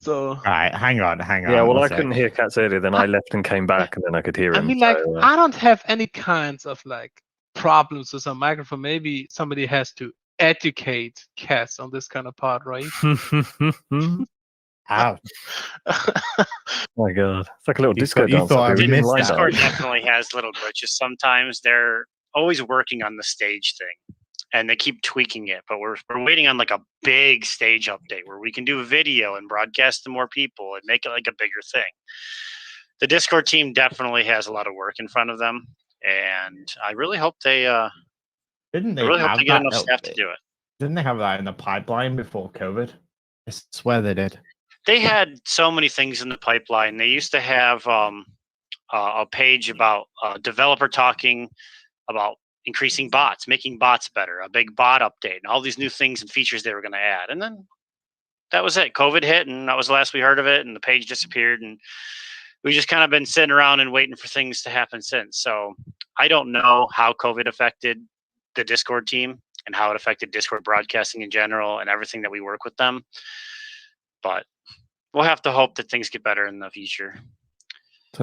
So. All right, hang on. Yeah, well, I couldn't hear cats earlier. Then I left and came back, and then I could hear him. I mean, like, I don't have any kinds of like problems with some microphone. Maybe somebody has to educate cats on this kind of part, right? Ouch. My God, it's like a little disco you dance. thought I missed that. Discord definitely has little glitches. Sometimes they're always working on the stage thing, and they keep tweaking it. But we're waiting on like a big stage update where we can do video and broadcast to more people and make it like a bigger thing. The Discord team definitely has a lot of work in front of them, and I really hope they didn't they I really hope have they get that? enough staff to do it. Didn't they have that in the pipeline before COVID? I swear they did. They had so many things in the pipeline. They used to have a page about developer talking about increasing bots, making bots better, a big bot update, and all these new things and features they were going to add. And then that was it. COVID hit, and that was the last we heard of it, and the page disappeared. And we just kind of been sitting around and waiting for things to happen since. So I don't know how COVID affected the Discord team and how it affected Discord broadcasting in general and everything that we work with them. But we'll have to hope that things get better in the future.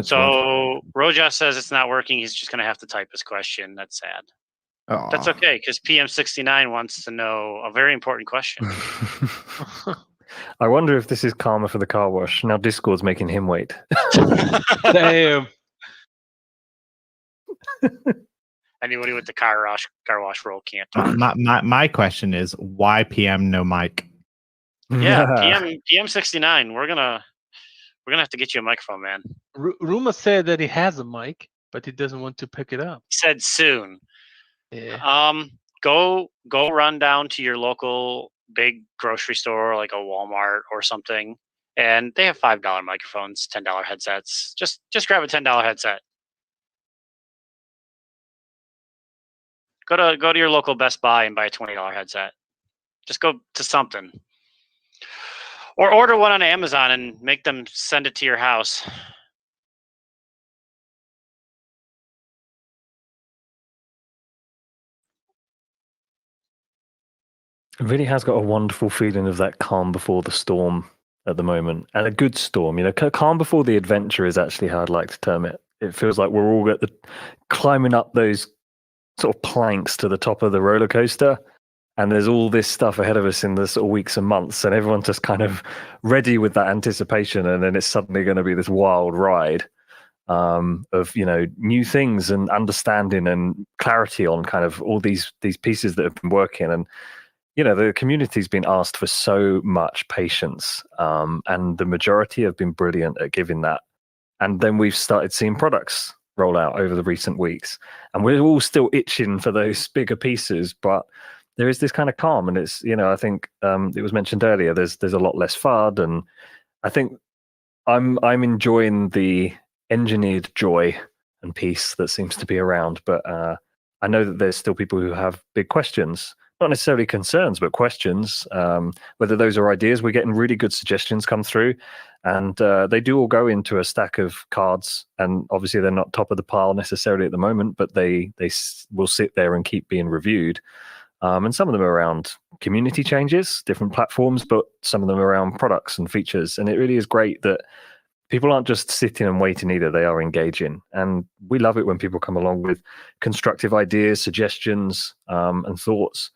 So Rojas says it's not working. He's just going to have to type his question. That's sad. Aw. That's okay, because PM69 wants to know a very important question. I wonder if this is karma for the car wash. Now Discord's making him wait. Damn. Anybody with the car wash roll can't talk. My question is, why PM no mic? Yeah, PM69. We're gonna have to get you a microphone, man. Rumor said that he has a mic, but he doesn't want to pick it up. He said soon. Yeah. Go run down to your local big grocery store, like a Walmart or something, and they have $5 microphones, $10 headsets. Just grab a $10 headset. Go to your local Best Buy and buy a $20 headset. Just go to something. Or order one on Amazon and make them send it to your house. It really has got a wonderful feeling of that calm before the storm at the moment, and a good storm. You know, calm before the adventure is actually how I'd like to term it. It feels like we're all climbing up those sort of planks to the top of the roller coaster, and there's all this stuff ahead of us in the sort of weeks and months, and everyone's just kind of ready with that anticipation, and then it's suddenly going to be this wild ride of, you know, new things and understanding and clarity on kind of all these pieces that have been working. And you know, the community's been asked for so much patience, and the majority have been brilliant at giving that. And then we've started seeing products roll out over the recent weeks, and we're all still itching for those bigger pieces, but there is this kind of calm, and it's, you know, I think it was mentioned earlier, there's a lot less FUD, and I think I'm enjoying the engineered joy and peace that seems to be around. But I know that there's still people who have big questions, not necessarily concerns, but questions. Whether those are ideas, we're getting really good suggestions come through, and they do all go into a stack of cards. And obviously, they're not top of the pile necessarily at the moment, but they will sit there and keep being reviewed. And some of them are around community changes, different platforms, but some of them are around products and features. And it really is great that people aren't just sitting and waiting either. They are engaging. And we love it when people come along with constructive ideas, suggestions, and thoughts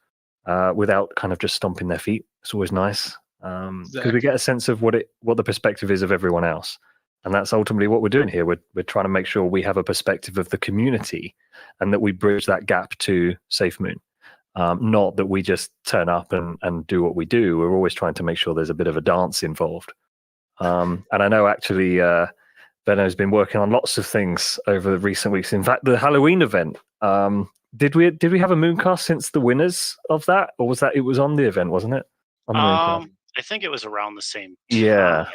without kind of just stomping their feet. It's always nice because we get a sense of what the perspective is of everyone else. And that's ultimately what we're doing here. We're trying to make sure we have a perspective of the community and that we bridge that gap to Safemoon. Not that we just turn up and do what we do. We're always trying to make sure there's a bit of a dance involved. And I know actually Benno's been working on lots of things over the recent weeks. In fact, the Halloween event, did we have a Mooncast since the winners of that? Or was that, it was on the event, wasn't it? On the Mooncast. I think it was around the same time. Yeah.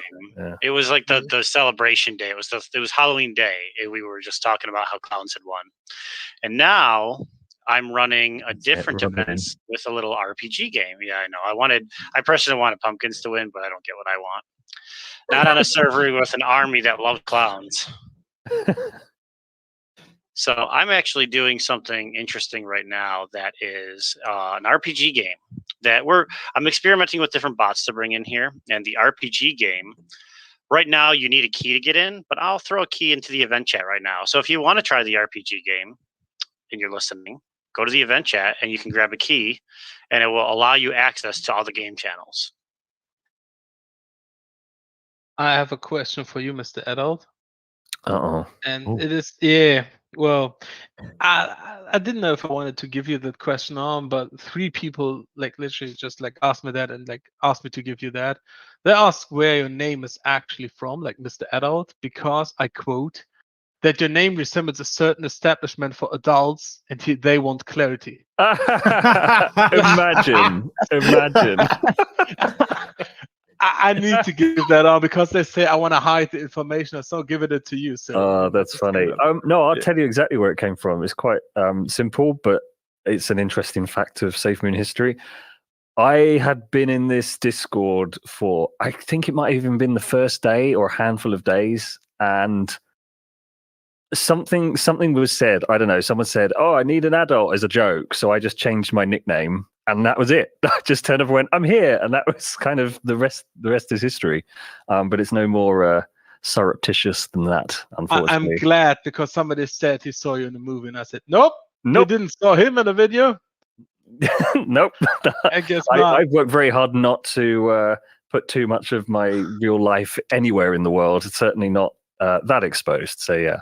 It was like the celebration day. It was Halloween day. We were just talking about how clowns had won. And now I'm running a different event with a little RPG game. Yeah, I know. I personally wanted pumpkins to win, but I don't get what I want. Not on a server with an army that loves clowns. So I'm actually doing something interesting right now that is an RPG game that I'm experimenting with different bots to bring in here. And the RPG game, right now you need a key to get in, but I'll throw a key into the event chat right now. So if you want to try the RPG game and you're listening, go to the event chat and you can grab a key and it will allow you access to all the game channels. I have a question for you, Mr. Adult. And it is, well, I didn't know if I wanted to give you that question on, but 3 people like literally just like asked me that and like asked me to give you that. They asked where your name is actually from, like Mr. Adult, because I quote that your name resembles a certain establishment for adults and they want clarity. Imagine. I need to give that on because they say I want to hide the information, so I'm giving it to you. So that's funny. No, I'll tell you exactly where it came from. It's quite simple, but it's an interesting fact of Safemoon history. I had been in this Discord for, I think it might have even been the first day or a handful of days, and something was said. I don't know. Someone said, "Oh, I need an adult" as a joke, so I just changed my nickname. And that was it. I just turned up and went, "I'm here," and that was kind of the rest. The rest is history. But it's no more surreptitious than that, unfortunately. I'm glad because somebody said he saw you in the movie, and I said, "Nope, you didn't saw him in the video." Nope. I guess not. I've worked very hard not to put too much of my real life anywhere in the world. It's certainly not that exposed. So yeah.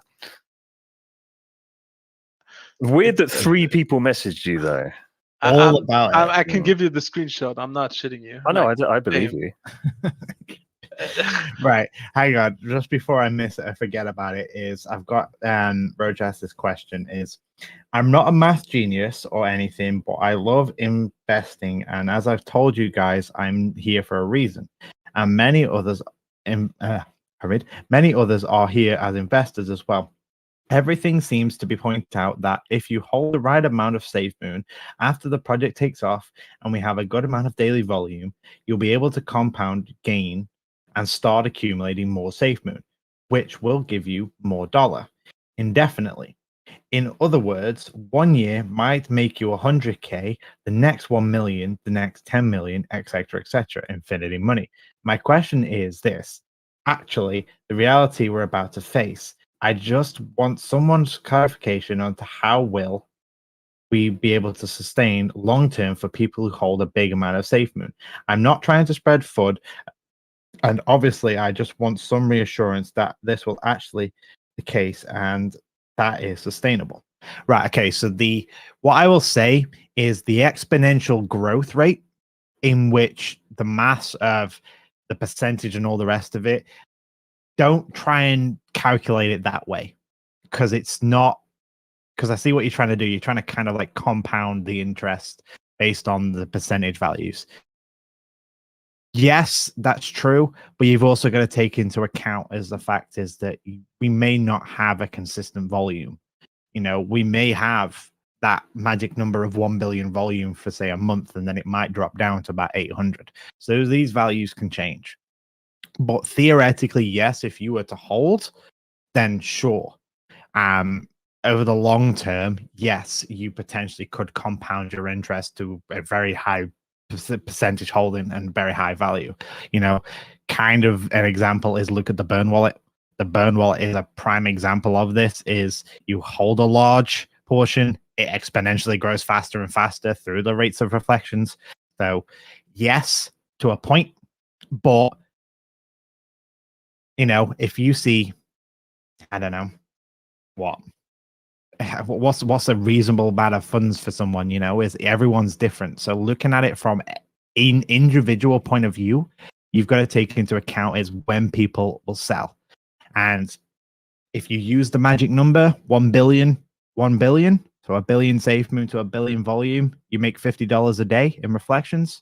Weird that 3 people messaged you though. All about it. I can give you the screenshot. I'm not shitting you. I know. I believe you. Right. Hang on. Just before I forget about it, I've got Roach asked this question is, I'm not a math genius or anything, but I love investing, and as I've told you guys, I'm here for a reason. And many others are here as investors as well. Everything seems to be pointed out that if you hold the right amount of Safemoon after the project takes off and we have a good amount of daily volume, you'll be able to compound gain and start accumulating more Safemoon, which will give you more dollar indefinitely. In other words, 1 year might make you 100K, the next 1 million, the next 10 million, etc., etc., infinity money. My question is this. Actually, the reality we're about to face, I just want someone's clarification on how will we be able to sustain long-term for people who hold a big amount of Safemoon. I'm not trying to spread FUD, and obviously I just want some reassurance that this will actually be the case and that is sustainable. Right, okay, so what I will say is the exponential growth rate in which the mass of the percentage and all the rest of it, don't try and calculate it that way, because it's not, because I see what you're trying to do. You're trying to kind of like compound the interest based on the percentage values. Yes, that's true, but you've also got to take into account as the fact is that we may not have a consistent volume. You know, we may have that magic number of 1 billion volume for say a month, and then it might drop down to about 800. So these values can change. But theoretically, yes, if you were to hold, then sure. Over the long term, yes, you potentially could compound your interest to a very high percentage holding and very high value. You know, kind of an example is look at the Burn wallet. the burn wallet is a prime example of this. Is you hold a large portion, it exponentially grows faster and faster through the rates of reflections. So yes, to a point, but if you see, I don't know what's a reasonable amount of funds for someone, is everyone's different. So looking at it from an individual point of view, you've got to take into account is when people will sell. And if you use the magic number 1 billion, so a billion Safemoon to a billion volume, you make $50 a day in reflections.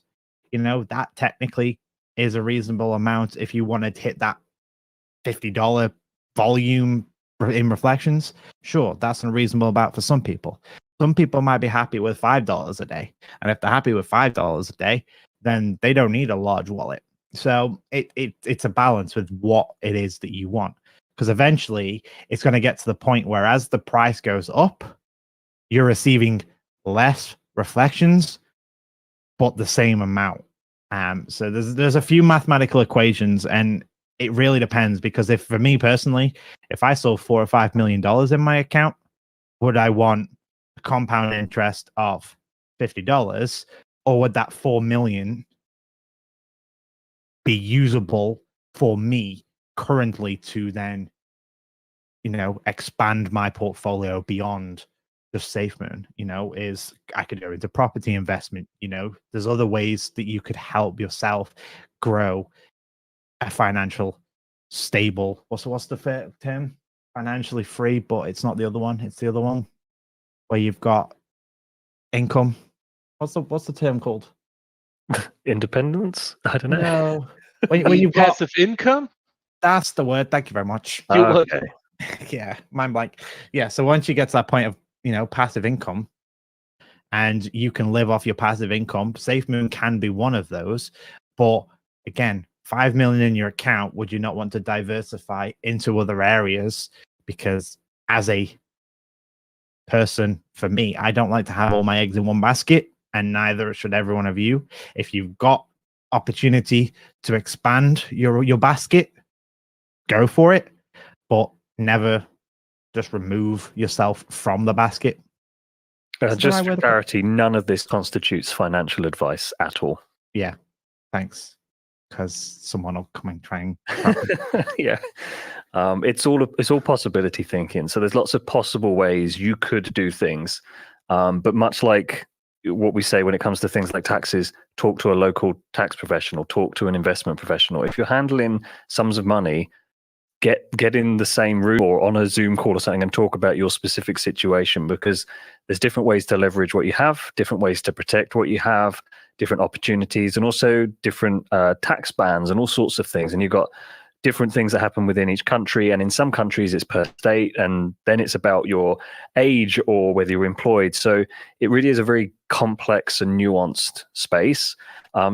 That technically is a reasonable amount if you want to hit that $50 volume in reflections. Sure, that's a reasonable amount for some people. Some people might be happy with $5 a day, and if they're happy with $5 a day, then they don't need a large wallet. So it's a balance with what it is that you want, because eventually it's going to get to the point where as the price goes up, you're receiving less reflections, but the same amount. So there's a few mathematical equations, and it really depends, because if for me personally, if I sold $4 or $5 million in my account, would I want a compound interest of $50, or would that 4 million be usable for me currently to then, expand my portfolio beyond just Safemoon? Is I could go into property investment. There's other ways that you could help yourself grow a financial stable. What's the term? Financially free, but it's not the other one. It's the other one where you've got income. What's the term called? Independence? I don't know. No. when you've got passive income. That's the word. Thank you very much. Okay. Yeah, mind blank. Yeah. So once you get to that point of passive income, and you can live off your passive income, Safemoon can be one of those. But again, 5 million in your account, would you not want to diversify into other areas? Because as a person, for me, I don't like to have all my eggs in one basket, and neither should every one of you. If you've got opportunity to expand your basket, go for it, but never just remove yourself from the basket. Just for clarity, none of this constitutes financial advice at all. Yeah, thanks. Because someone will come and try and yeah. It's all possibility thinking. So there's lots of possible ways you could do things. But much like what we say when it comes to things like taxes, talk to a local tax professional, talk to an investment professional. If you're handling sums of money, get in the same room or on a Zoom call or something and talk about your specific situation, because there's different ways to leverage what you have, different ways to protect what you have, different opportunities, and also different tax bans and all sorts of things. And you've got different things that happen within each country. And in some countries, it's per state. And then it's about your age or whether you're employed. So it really is a very complex and nuanced space.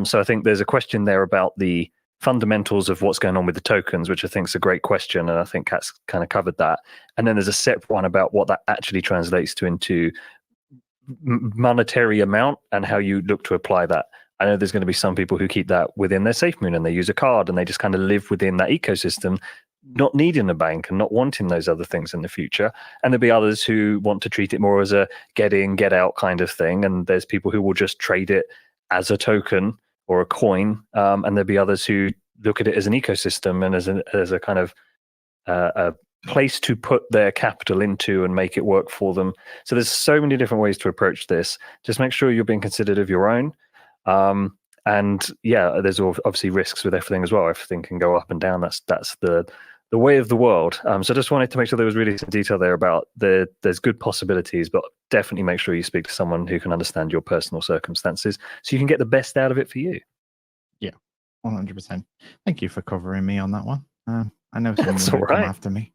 So I think there's a question there about the fundamentals of what's going on with the tokens, which I think is a great question. And I think Kat's kind of covered that. And then there's a separate one about what that actually translates to into monetary amount and how you look to apply that. I know there's going to be some people who keep that within their Safemoon and they use a card and they just kind of live within that ecosystem, not needing a bank and not wanting those other things in the future. And there'll be others who want to treat it more as a get in, get out kind of thing. And there's people who will just trade it as a token or a coin. And there'll be others who look at it as an ecosystem and as a kind of a place to put their capital into and make it work for them. So there's so many different ways to approach this. Just make sure you're being considerate of your own. And yeah, there's obviously risks with everything as well. Everything can go up and down. That's the way of the world. So I just wanted to make sure there was really some detail there about there's good possibilities, but definitely make sure you speak to someone who can understand your personal circumstances so you can get the best out of it for you. Yeah, 100%. Thank you for covering me on that one. I know someone will come after me.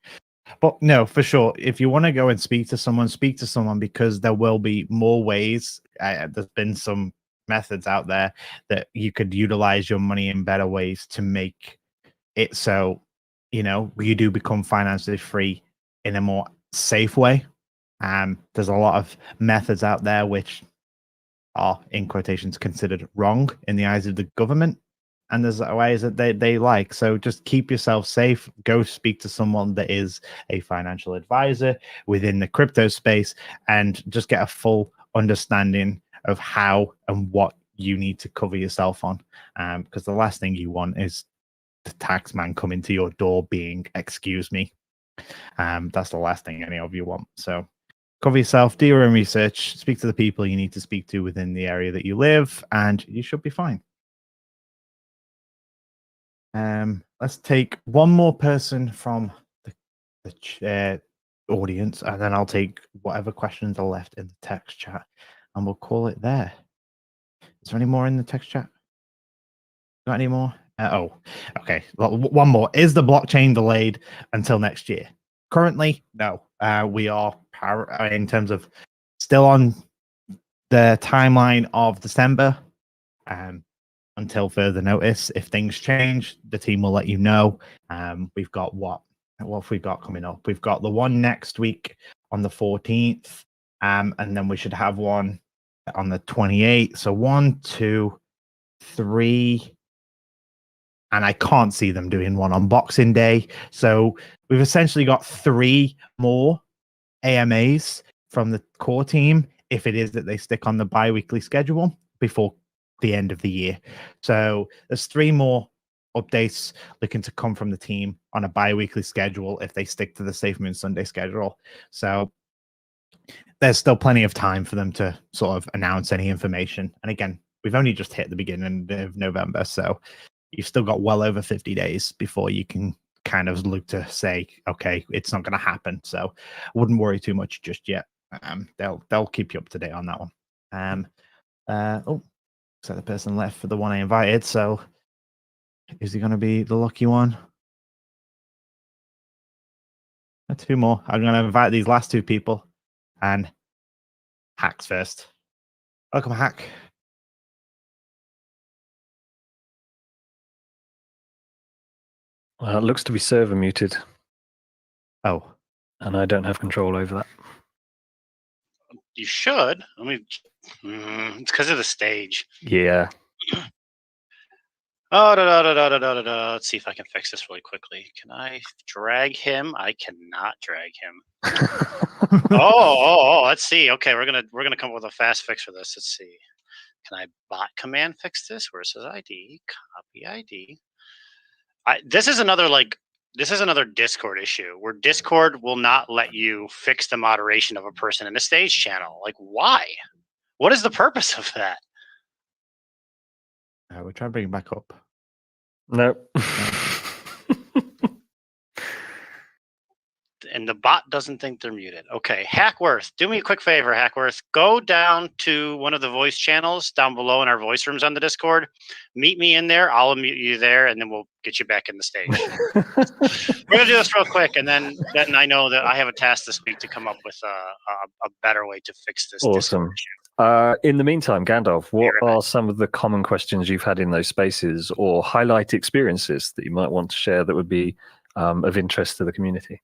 But no, for sure, if you want to go and speak to someone because there will be more ways. There's been some methods out there that you could utilize your money in better ways to make it so, you do become financially free in a more safe way. There's a lot of methods out there which are, in quotations, considered wrong in the eyes of the government. and there's ways that they like. So just keep yourself safe. Go speak to someone that is a financial advisor within the crypto space, and just get a full understanding of how and what you need to cover yourself on. Because the last thing you want is the tax man coming to your door being, excuse me. That's the last thing any of you want. So cover yourself, do your own research, speak to the people you need to speak to within the area that you live, and you should be fine. Let's take one more person from the audience, and then I'll take whatever questions are left in the text chat, and we'll call it there. Is there any more in the text chat? Got any more? Okay. Well, one more. Is the blockchain delayed until next year? Currently, no. We are in terms of still on the timeline of December. Until further notice. If things change, the team will let you know. We've got what have we got coming up? We've got the one next week on the 14th, and then we should have one on the 28th. So 1, 2, 3, and I can't see them doing one on Boxing Day. So we've essentially got 3 more AMAs from the core team, if it is that they stick on the bi-weekly schedule before the end of the year. So there's 3 more updates looking to come from the team on a bi-weekly schedule if they stick to the Safemoon Sunday schedule. So there's still plenty of time for them to sort of announce any information. And again, we've only just hit the beginning of November, so you've still got well over 50 days before you can kind of look to say, okay, it's not going to happen. So I wouldn't worry too much just yet. They'll keep you up to date on that one. So the person left for the one I invited. So is he going to be the lucky one? 2 more. I'm going to invite these last 2 people, and Hack's first. Welcome, Hack. Well, it looks to be server muted. Oh. And I don't have control over that. You should. I mean, it's because of the stage. Yeah. Oh, let's see if I can fix this really quickly. Can I drag him? I cannot drag him. Let's see. Okay, we're gonna come up with a fast fix for this. Let's see. Can I bot command fix this? Where it says ID, copy ID. This is another Discord issue where Discord will not let you fix the moderation of a person in a stage channel. Like, why? What is the purpose of that? We're trying to bring it back up. Nope. And the bot doesn't think they're muted. Okay, Hackworth, do me a quick favor, Hackworth. Go down to one of the voice channels down below in our voice rooms on the Discord. Meet me in there. I'll unmute you there, and then we'll get you back in the stage. We're gonna do this real quick, and then I know that I have a task this week to come up with a better way to fix this. Awesome. In the meantime, Gandalf, what are some of the common questions you've had in those spaces, or highlight experiences that you might want to share that would be of interest to the community?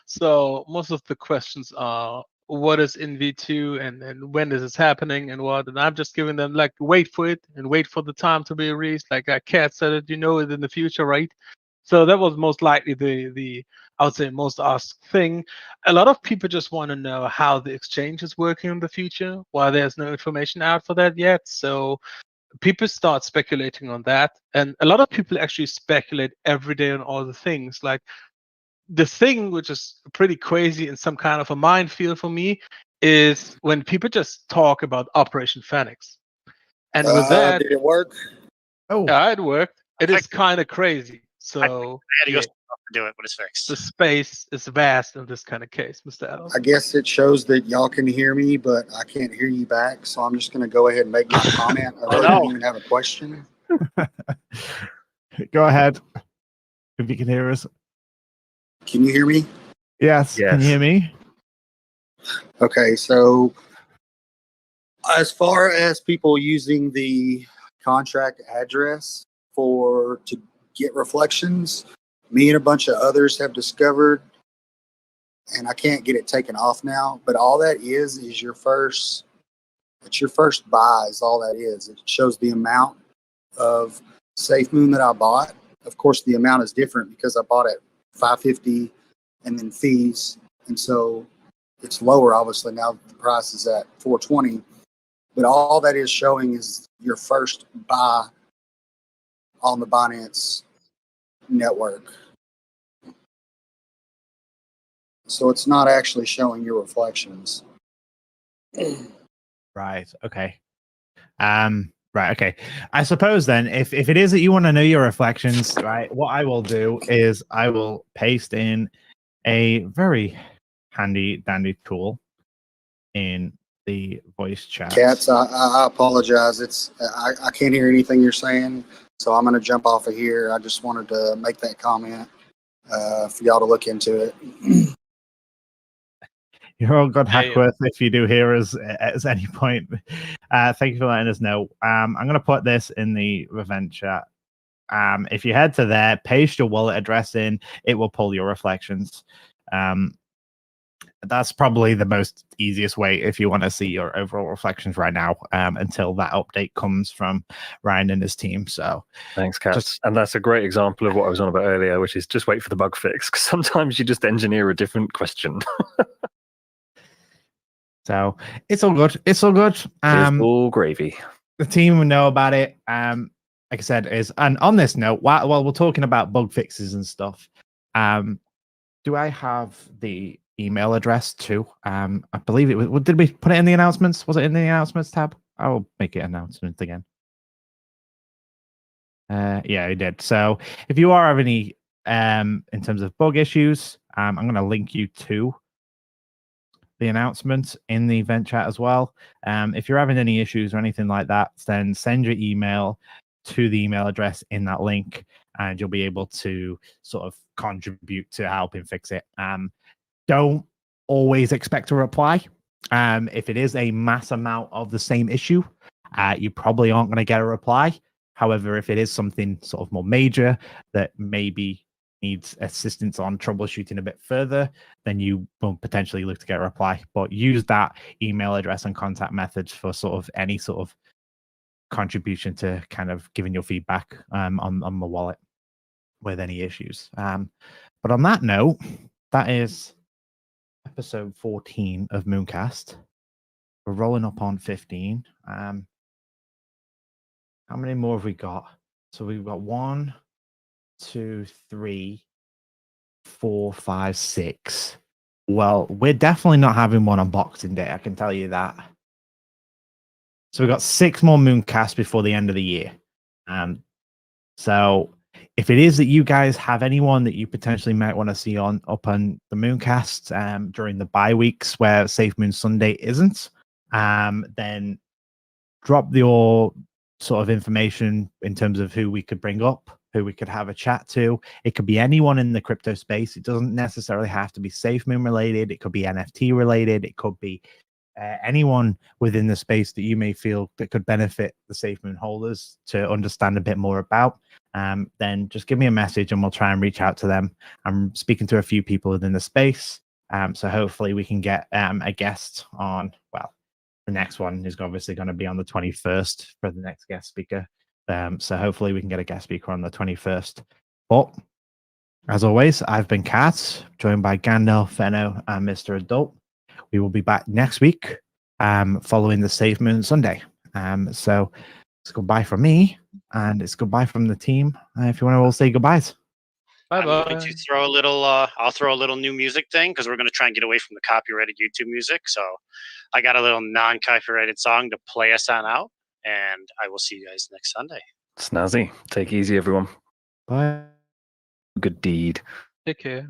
So most of the questions are, what is in V2 and when is this happening and what? And I'm just giving them like, wait for it and wait for the time to be released. Like Kat said it, you know it in the future, right? So that was most likely the I would say most asked thing. A lot of people just want to know how the exchange is working in the future, while there's no information out for that yet. So people start speculating on that. And a lot of people actually speculate every day on all the things. Like the thing which is pretty crazy and some kind of a minefield for me is when people just talk about Operation Phoenix. And with that, did it work? Oh, yeah, it worked. It is kind of crazy. So I had to go to do it, but it's fixed. The space is vast in this kind of case, Mr. Adams. I guess it shows that y'all can hear me, but I can't hear you back. So I'm just going to go ahead and make my comment. I really don't even have a question. Go ahead. If you can hear us. Can you hear me? Yes. Can you hear me? Okay, so as far as people using the contract address to get reflections, me and a bunch of others have discovered, and I can't get it taken off now, but all that is your first buy is all that is. It shows the amount of Safemoon that I bought. Of course, the amount is different because I bought it $550 and then fees, and so it's lower. Obviously, now the price is at $420. But all that is showing is your first buy on the Binance network. So it's not actually showing your reflections. Right. Okay. Right. Okay. I suppose then, if it is that you want to know your reflections, right, what I will do is I will paste in a very handy dandy tool in the voice chat. Cats, I apologize. I can't hear anything you're saying, so I'm going to jump off of here. I just wanted to make that comment for y'all to look into it. You're all good, Hey, Hackworth, if you do hear us at any point. Thank you for letting us know. I'm going to put this in the event chat. If you head to there, paste your wallet address in, it will pull your reflections. That's probably the most easiest way if you want to see your overall reflections right now, until that update comes from Ryan and his team. So thanks, Cats. And that's a great example of what I was on about earlier, which is just wait for the bug fix. Because sometimes you just engineer a different question. So it's all good. It's all good. It's all gravy. The team will know about it. Like I said, and on this note, while we're talking about bug fixes and stuff, do I have the email address too? I believe it was. Did we put it in the announcements? Was it in the announcements tab? I will make it announcements again. Yeah, I did. So if you are having any in terms of bug issues, I'm going to link you to the announcement in the event chat as well. If you're having any issues or anything like that, then send your email to the email address in that link, and you'll be able to sort of contribute to helping fix it. Don't always expect a reply. If it is a mass amount of the same issue, you probably aren't going to get a reply. However, if it is something sort of more major that maybe needs assistance on troubleshooting a bit further, then you will potentially look to get a reply. But use that email address and contact methods for sort of any sort of contribution to kind of giving your feedback on the wallet with any issues. But on that note, that is episode 14 of Mooncast. We're rolling up on 15. How many more have we got? So we've got 1, 2, 3, 4, 5, 6. Well, we're definitely not having one on Boxing Day, I can tell you that. So we've got 6 more Mooncasts before the end of the year. So if it is that you guys have anyone that you potentially might want to see up on the Mooncast during the bye weeks where Safemoon Sunday isn't, then drop your sort of information in terms of who we could bring up, who we could have a chat to. It could be anyone in the crypto space. It doesn't necessarily have to be Safemoon related. It could be NFT related. It could be anyone within the space that you may feel that could benefit the Safemoon holders to understand a bit more about. Then just give me a message and we'll try and reach out to them. I'm speaking to a few people within the space. So hopefully we can get a guest on, well, the next one is obviously going to be on the 21st for the next guest speaker. So hopefully we can get a guest speaker on the 21st. But as always, I've been Kat, joined by Gandalf, Fenno, and Mr. Adult. We will be back next week following the Safemoon Sunday. So it's goodbye from me, and it's goodbye from the team. If you want to all say goodbyes. I'm going to throw a little. I'll throw a little new music thing because we're going to try and get away from the copyrighted YouTube music. So I got a little non-copyrighted song to play us on out, and I will see you guys next Sunday. Snazzy. Take it easy, everyone. Bye. Good deed. Take care.